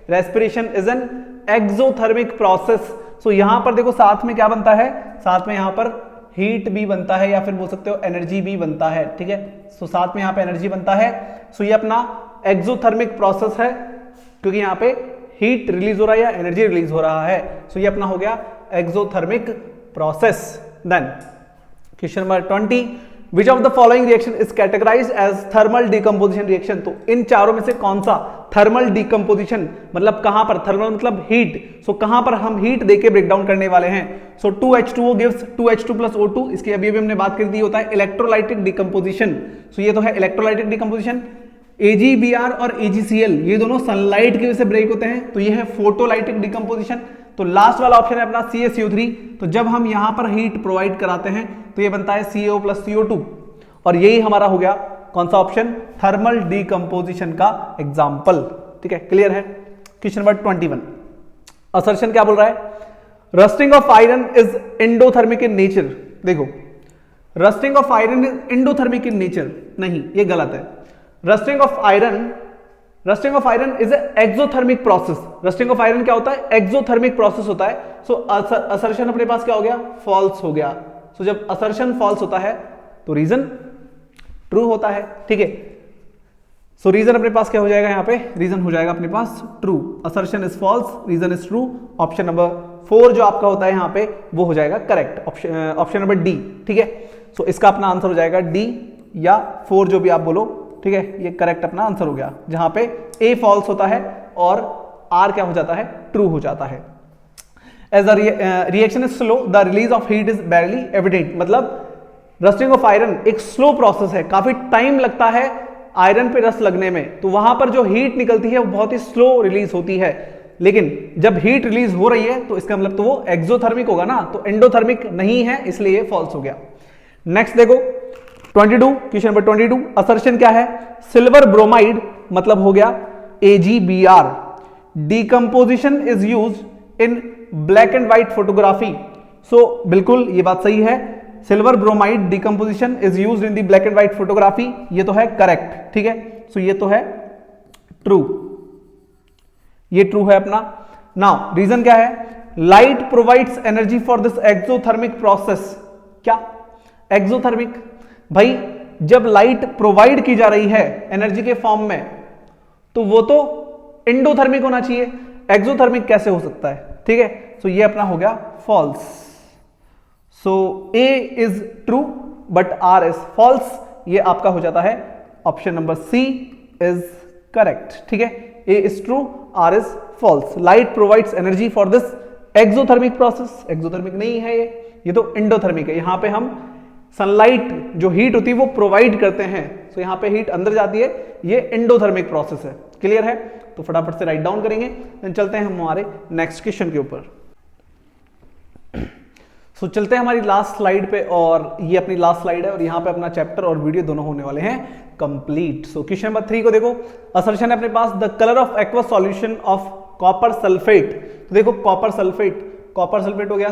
Respiration is an exothermic process. So यहां पर देखो साथ में क्या बनता है, साथ में यहां पर हीट भी बनता है या फिर बोल सकते हो एनर्जी भी बनता है, ठीक है। सो साथ में यहां पे एनर्जी बनता है। सो ये अपना एक्सोथर्मिक प्रोसेस है क्योंकि यहां पे हीट रिलीज हो रहा है या एनर्जी रिलीज हो रहा है। सो ये अपना हो गया exothermic process. Then question number 20, which of the following reaction is categorised as thermal decomposition reaction. तो इन चारों में से कौन सा थर्मल डिकम्पोजिशन, मतलब कहां पर, थर्मल मतलब हीट, सो कहां पर हम हीट देके ब्रेक डाउन करने वाले हैं। सो 2H2O gives 2H2 plus O2, इसकी अभी हमने बात कर दी, होता है इलेक्ट्रोलाइटिक डिकम्पोजिशन। सो ये तो है इलेक्ट्रोलाइटिक डिकम्पोजिशन। AgBr और AgCl ये दोनों सनलाइट की वजह से ब्रेक होते हैं, तो ये है फोटोलाइटिक डिकम्पोजिशन। तो लास्ट वाला ऑप्शन है अपना CaCO3। तो जब हम यहां पर हीट प्रोवाइड कराते हैं तो ये बनता है CO प्लस CO2, और यही हमारा हो गया कौन सा ऑप्शन, थर्मल डिकम्पोजिशन का एग्जाम्पल, ठीक है। क्लियर है। क्वेश्चन नंबर 21, असर्शन क्या बोल रहा है, rusting of iron is endothermic in nature. देखो rusting of iron is endothermic in nature, नहीं ये गलत है। Rusting of iron is exothermic process. Rusting of iron क्या होता है, एक्सोथर्मिक प्रोसेस होता है। सो असर्शन अपने पास क्या हो गया, फॉल्स हो गया। सो जब असर्शन फॉल्स होता है तो रीजन ट्रू होता है, ठीक है। सो रीजन अपने पास क्या हो जाएगा, यहाँ पे रीजन हो जाएगा अपने पास true. Assertion is false, reason is true. Option number 4 जो आपका होता है यहाँ पे वो हो जाएगा करेक्ट, ऑप्शन नंबर डी, ठीक है। सो इसका अपना आंसर हो जाएगा डी या 4 जो भी आप बोलो, ठीक है, ये करेक्ट अपना आंसर हो गया, जहां पे ए फॉल्स होता है और आर क्या हो जाता है, ट्रू हो जाता है। As the reaction is slow the release of heat is barely evident. मतलब रस्टिंग ऑफ आयरन एक स्लो प्रोसेस है, काफी टाइम लगता है आयरन पे रस लगने में, तो वहां पर जो हीट निकलती है वो बहुत ही स्लो रिलीज होती है। लेकिन जब हीट रिलीज हो रही है तो इसका मतलब तो वो एक्सोथर्मिक होगा ना, तो एंडोथर्मिक नहीं है, इसलिए ये फॉल्स हो गया। नेक्स्ट देखो 22, क्वेश्चन नंबर 22, असर्शन क्या है, सिल्वर ब्रोमाइड मतलब हो गया AgBr। Decomposition is used in black and white photography. So बिल्कुल ये बात सही है, silver bromide decomposition is used in the black and white photography, ये तो है करेक्ट, ठीक है। सो ये तो है ट्रू, ये ट्रू है अपना। नाउ रीजन क्या है, light provides energy for this exothermic process. क्या एक्सोथर्मिक, भाई जब लाइट प्रोवाइड की जा रही है एनर्जी के फॉर्म में तो वो तो एंडोथर्मिक होना चाहिए, एक्सोथर्मिक कैसे हो सकता है, ठीक है। सो ये अपना हो गया false. So A is true but R is false, ये आपका हो जाता है option number C is correct, ठीक है। A is true, R is false. Light provides energy for this exothermic process, exothermic नहीं है ये तो एंडोथर्मिक है। यहां पे हम सनलाइट जो हीट होती है वो प्रोवाइड करते हैं, सो यहां पे हीट अंदर जाती है, ये एंडोथर्मिक प्रोसेस है। क्लियर है, तो फटाफट से राइट डाउन करेंगे, देन चलते हैं हम हमारे नेक्स्ट क्वेश्चन के ऊपर। सो चलते हैं हमारी लास्ट स्लाइड पे, और ये अपनी लास्ट स्लाइड है और यहाँ पे अपना चैप्टर और वीडियो दोनों होने वाले हैं कंप्लीट। सो क्वेश्चन नंबर 3 को देखो, असर्शन है अपने पास the colour of aqua solution of copper sulphate. तो देखो कॉपर सल्फेट हो गया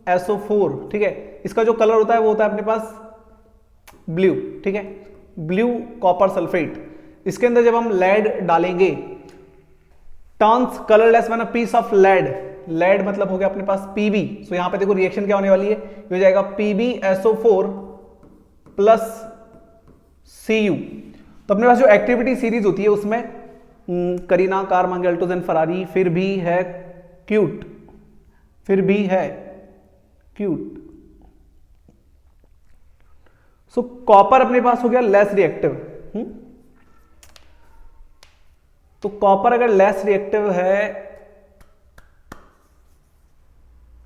SO4, ठीक है, इसका जो कलर होता है वो होता है अपने पास ब्लू, ठीक है, ब्लू कॉपर सल्फेट। इसके अंदर जब हम लेड डालेंगे, turns colourless when a piece of lead, lead मतलब हो गया अपने पास Pb, सो यहां पे देखो रिएक्शन क्या होने वाली है, ये हो जाएगा PbSO4 प्लस Cu। तो अपने पास जो एक्टिविटी सीरीज होती है उसमें करीना, कारमांगे, अल्टोजेन, फरारी, फिर भी है क्यूट, फिर भी है क्यूट। सो कॉपर अपने पास हो गया लेस रिएक्टिव। तो कॉपर अगर लेस रिएक्टिव है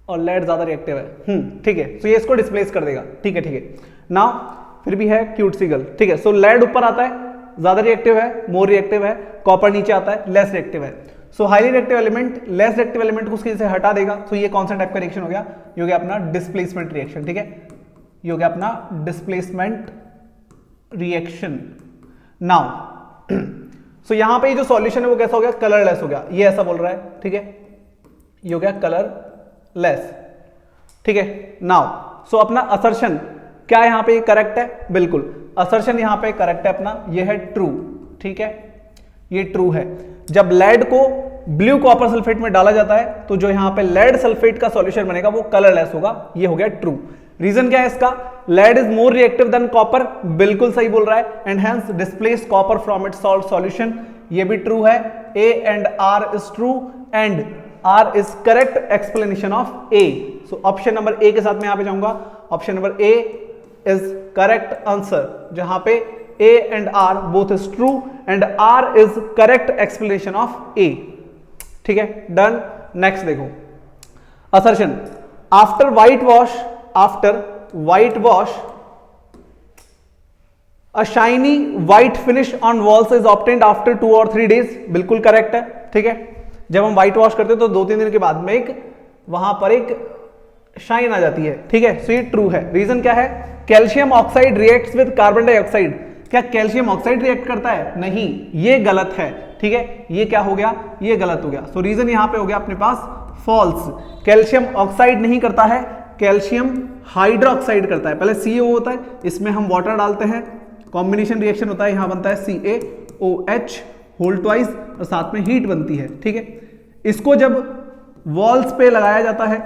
और लेड ज्यादा रिएक्टिव है, ठीक है, सो ये इसको डिस्प्लेस कर देगा, ठीक है, ठीक है। नाउ फिर भी है क्यूट सिगल, ठीक है, सो लेड ऊपर आता है, ज्यादा रिएक्टिव है, मोर रिएक्टिव है, कॉपर नीचे आता है, लेस रिएक्टिव है। सो highly reactive element less reactive element को उसके से हटा देगा, तो ये कौन सा टाइप का रिएक्शन हो गया, ये हो गया अपना डिस्प्लेसमेंट रिएक्शन, ठीक है, ये हो गया अपना डिस्प्लेसमेंट रिएक्शन। नाउ सो यहां पे जो सॉल्यूशन है वो कैसा हो गया, कलरलेस हो गया, ये ऐसा बोल रहा है, ठीक है, ये हो गया कलरलेस, ठीक है। नाउ सो अपना असर्शन क्या यहां पे करेक्ट है, बिल्कुल असर्शन यहां पे करेक्ट है अपना, ये है ट्रू, ठीक है, ये ट्रू है। जब लेड को ब्लू कॉपर सल्फेट में डाला जाता है तो जो यहां पे लेड सल्फेट का सॉल्यूशन बनेगा वो कलरलेस होगा, ये हो गया ट्रू। रीजन क्या है इसका, lead is more reactive than copper, बिल्कुल सही बोल रहा है, and hence displace copper from its salt solution, ये भी ट्रू है। A and R is true and R is correct explanation of A. So option number A के साथ मैं यहां पे जाऊंगा, option number A is correct answer, जहां पे A and R both is true and R is correct explanation of ए, ठीक है, डन। नेक्स्ट देखो assertion, after white wash, after white wash a shiny white finish on walls is obtained after 2 or 3 days, बिल्कुल correct है, ठीक है। जब हम white wash करते हैं तो 2-3 दिन के बाद में एक वहां पर एक शाइन आ जाती है, ठीक है, सो ये ट्रू है। रीजन क्या है, calcium oxide reacts with carbon dioxide, क्या कैल्शियम ऑक्साइड रिएक्ट करता है, नहीं, ये गलत है, ठीक है, ये क्या हो गया, ये गलत हो गया। सो रीजन यहां पे हो गया अपने पास फॉल्स, कैल्शियम ऑक्साइड नहीं करता है, कैल्शियम हाइड्रोक्साइड करता है। पहले CO होता है, इसमें हम वाटर डालते हैं, कॉम्बिनेशन रिएक्शन होता है, यहां बनता है CaOH होल ट्वाइस और साथ में हीट बनती है, ठीक है। इसको जब वॉल्स पे लगाया जाता है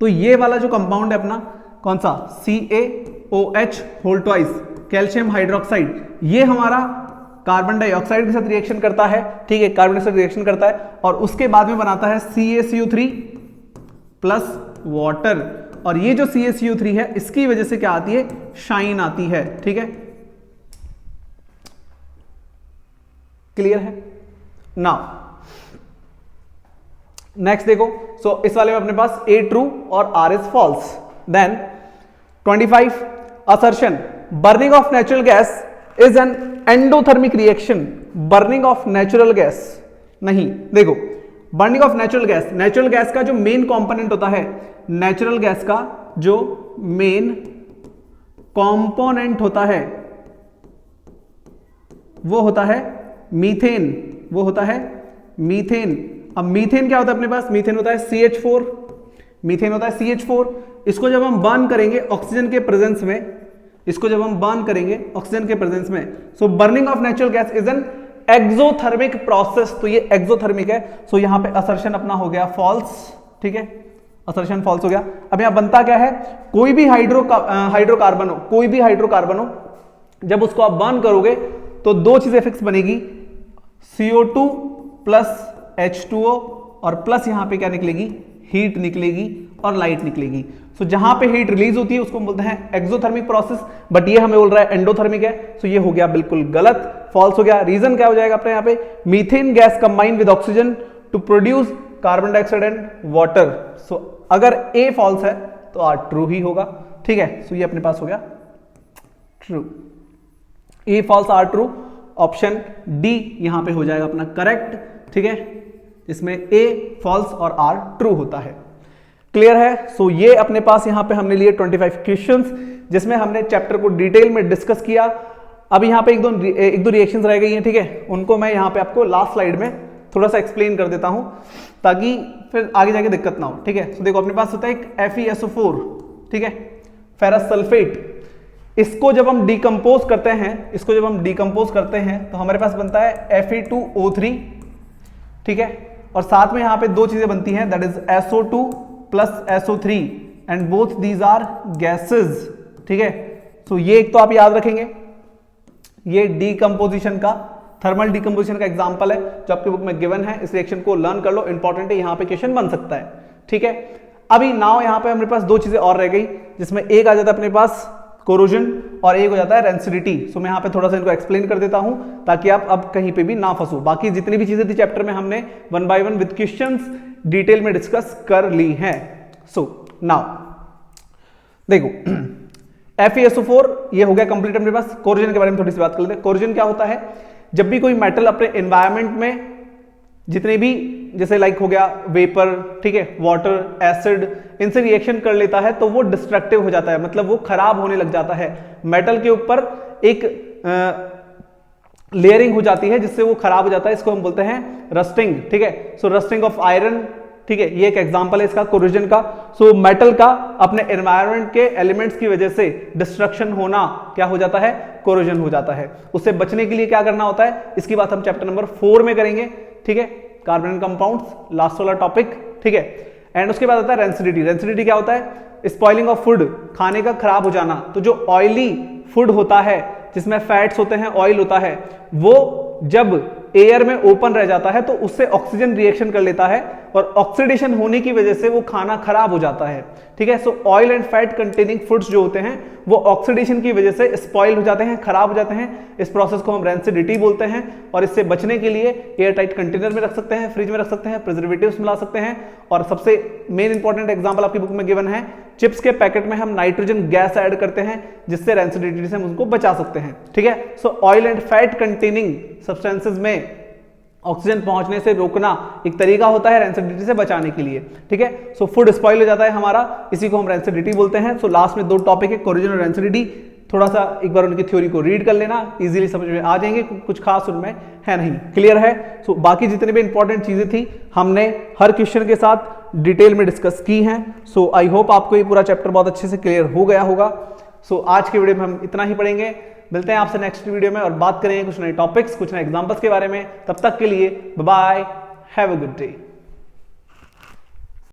तो ये वाला जो कंपाउंड है अपना कौन सा, CaOH whole twice, calcium hydroxide, ये हमारा कार्बन डाइऑक्साइड के साथ रिएक्शन करता है, ठीक है, कार्बन डाइऑक्साइड रिएक्शन करता है और उसके बाद में बनाता है CaCO3 प्लस वाटर, और ये जो CaCO3 है इसकी वजह से क्या आती है, शाइन आती है, ठीक है, क्लियर है। नाउ नेक्स्ट देखो, सो इस वाले में अपने पास A ट्रू और R is false. Then 25 assertion, burning of natural gas is an endothermic reaction, burning of natural gas नहीं, देखो burning of natural gas, natural gas का जो मेन कंपोनेंट होता है, नेचुरल गैस का जो मेन कंपोनेंट होता है वो होता है मीथेन, वो होता है मीथेन। अब मीथेन क्या होता है अपने पास, मीथेन होता है CH4, मीथेन होता है CH4। इसको जब हम बर्न करेंगे ऑक्सीजन के प्रेजेंस में, इसको जब हम बर्न करेंगे ऑक्सीजन के प्रेजेंस में, so burning of natural gas is an exothermic process, तो ये एक्सोथर्मिक है, सो यहां पे असर्शन अपना हो गया फॉल्स, ठीक है, असर्शन फॉल्स हो गया। अब यहां बनता क्या है, कोई भी हाइड्रोकार्बन हो, कोई भी हाइड्रोकार्बन हो, जब उसको आप बर्न करोगे तो दो चीजें फिक्स बनेगी, CO2 प्लस H2O और प्लस यहां पे क्या निकलेगी, हीट निकलेगी और लाइट निकलेगी। सो जहां पे हीट रिलीज होती है उसको बोलते हैं एक्सोथर्मिक प्रोसेस, बट ये हमें बोल रहा है एंडोथर्मिक है, सो ये हो गया बिल्कुल गलत, फॉल्स हो गया। रीजन क्या हो जाएगा अपने यहां पे, methane gas combine with oxygen to produce carbon dioxide and water. So अगर ए फॉल्स है तो आर ट्रू ही होगा, ठीक है, सो ये अपने पास हो गया true, A false R true, option D यहां पे हो जाएगा अपना करेक्ट, ठीक है, इसमें ए फॉल्स और आर ट्रू होता है। क्लियर है। सो ये अपने पास यहां पे हमने लिए 25 क्वेश्चंस जिसमें हमने चैप्टर को डिटेल में डिस्कस किया। अब यहां पे एक दो रिएक्शंस रह गई हैं, ठीक है, उनको मैं यहां पे आपको लास्ट स्लाइड में थोड़ा सा एक्सप्लेन कर देता हूं ताकि फिर आगे जाके दिक्कत ना हो, ठीक है। तो देखो अपने पास होता है एक FeSO4, ठीक है, फेरस सल्फेट। इसको जब हम डिकम्पोज करते हैं तो हमारे पास बनता है Fe2O3, ठीक है, और साथ में यहां पे दो चीजें बनती हैं, that is SO2 plus SO3 and both these are gases, ठीक है। तो ये एक तो आप याद रखेंगे, ये डीकंपोजिशन का, थर्मल डीकंपोजिशन का एग्जांपल है जो आपके बुक में गिवन है। इस रिएक्शन को लर्न कर लो, इंपॉर्टेंट है, यहां पे क्वेश्चन बन सकता है, ठीक है। अभी नाउ यहां पे हमारे पास दो चीजें और रह गई, जिसमें एक आ जाता है अपने पास कोरोजन और एक हो जाता है रेंसिडिटी। सो मैं यहां पे थोड़ा सा इनको एक्सप्लेन कर देता हूं ताकि आप अब कहीं पे भी ना फंसो। बाकी जितनी भी चीजें थी चैप्टर में हमने 1 बाय 1 विद क्वेश्चंस डिटेल में डिस्कस कर ली हैं। सो नाउ देखो FeSO4 ये हो गया कंप्लीट अपने पास। कोरोजन के बारे में थोड़ी सी बात कर लेते हैं। कोरोजन क्या होता है, जब भी कोई मेटल अपने एनवायरमेंट में जितने भी, जैसे लाइक हो गया वेपर, ठीक है, वाटर, एसिड, इनसे रिएक्शन कर लेता है तो वो डिस्ट्रक्टिव हो जाता है, मतलब वो खराब होने लग जाता है। मेटल के ऊपर एक लेयरिंग हो जाती है जिससे वो खराब हो जाता है, इसको हम बोलते हैं रस्टिंग, ठीक है। सो रस्टिंग ऑफ आयरन, ठीक है, ये एक एग्जांपल है इसका कोरोजन का। सो मेटल का अपने एनवायरनमेंट के एलिमेंट्स की वजह से डिस्ट्रक्शन होना क्या हो जाता है, कोरोजन हो जाता है। उससे बचने के लिए क्या करना होता है, इसकी बात हम चैप्टर नंबर 4 में करेंगे, ठीक है, कार्बन कंपाउंड्स, लास्ट वाला टॉपिक, ठीक है। एंड उसके बाद आता है रेंसिडिटी। रेंसिडिटी क्या होता है, स्पॉइलिंग ऑफ फूड, खाने का खराब हो जाना। तो जो ऑयली फूड होता है जिसमें फैट्स होते हैं, ऑयल होता है, वो जब एयर में ओपन रह जाता है तो उससे ऑक्सीजन रिएक्शन कर लेता है और ऑक्सीडेशन होने की वजह से वो खाना खराब हो जाता है, ठीक है। सो oil and fat containing foods जो होते हैं वो ऑक्सीडेशन की वजह से स्पॉइल हो जाते हैं, खराब हो जाते हैं। इस प्रोसेस को हम रेंसिडिटी बोलते हैं और इससे बचने के लिए एयर टाइट कंटेनर में रख सकते हैं, फ्रिज में रख सकते हैं, प्रिजर्वेटिव्स मिला सकते हैं। और सबसे मेन इंपॉर्टेंट एग्जांपल आपकी बुक में गिवन है, चिप्स के पैकेट में हम नाइट्रोजन गैस ऐड करते हैं जिससे रेंसिडिटी से हम उसको बचा सकते हैं, ठीक है। सो oil and fat containing substances में ऑक्सीजन पहुंचने से रोकना एक तरीका होता है रेंसिडिटी से बचाने के लिए, ठीक है। सो फूड स्पॉइल हो जाता है हमारा, इसी को हम रेंसिडिटी बोलते हैं। सो लास्ट में दो टॉपिक है, कोरोजन और रेंसिडिटी। थोड़ा सा एक बार उनकी थ्योरी को रीड कर लेना, इजीली समझ में आ जाएंगे, कुछ खास उनमें है नहीं, क्लियर है। सो बाकी जितने भी इंपॉर्टेंट चीजें थी हमने हर क्वेश्चन के साथ डिटेल में डिस्कस की हैं। सो आई होप आपको ये पूरा चैप्टर बहुत अच्छे से क्लियर हो गया होगा। सो आज के वीडियो में हम इतना ही पढ़ेंगे, मिलते हैं आपसे नेक्स्ट वीडियो में और बात करेंगे कुछ नए टॉपिक्स, कुछ नए एग्जांपल्स के बारे में। तब तक के लिए bye bye, have a good day.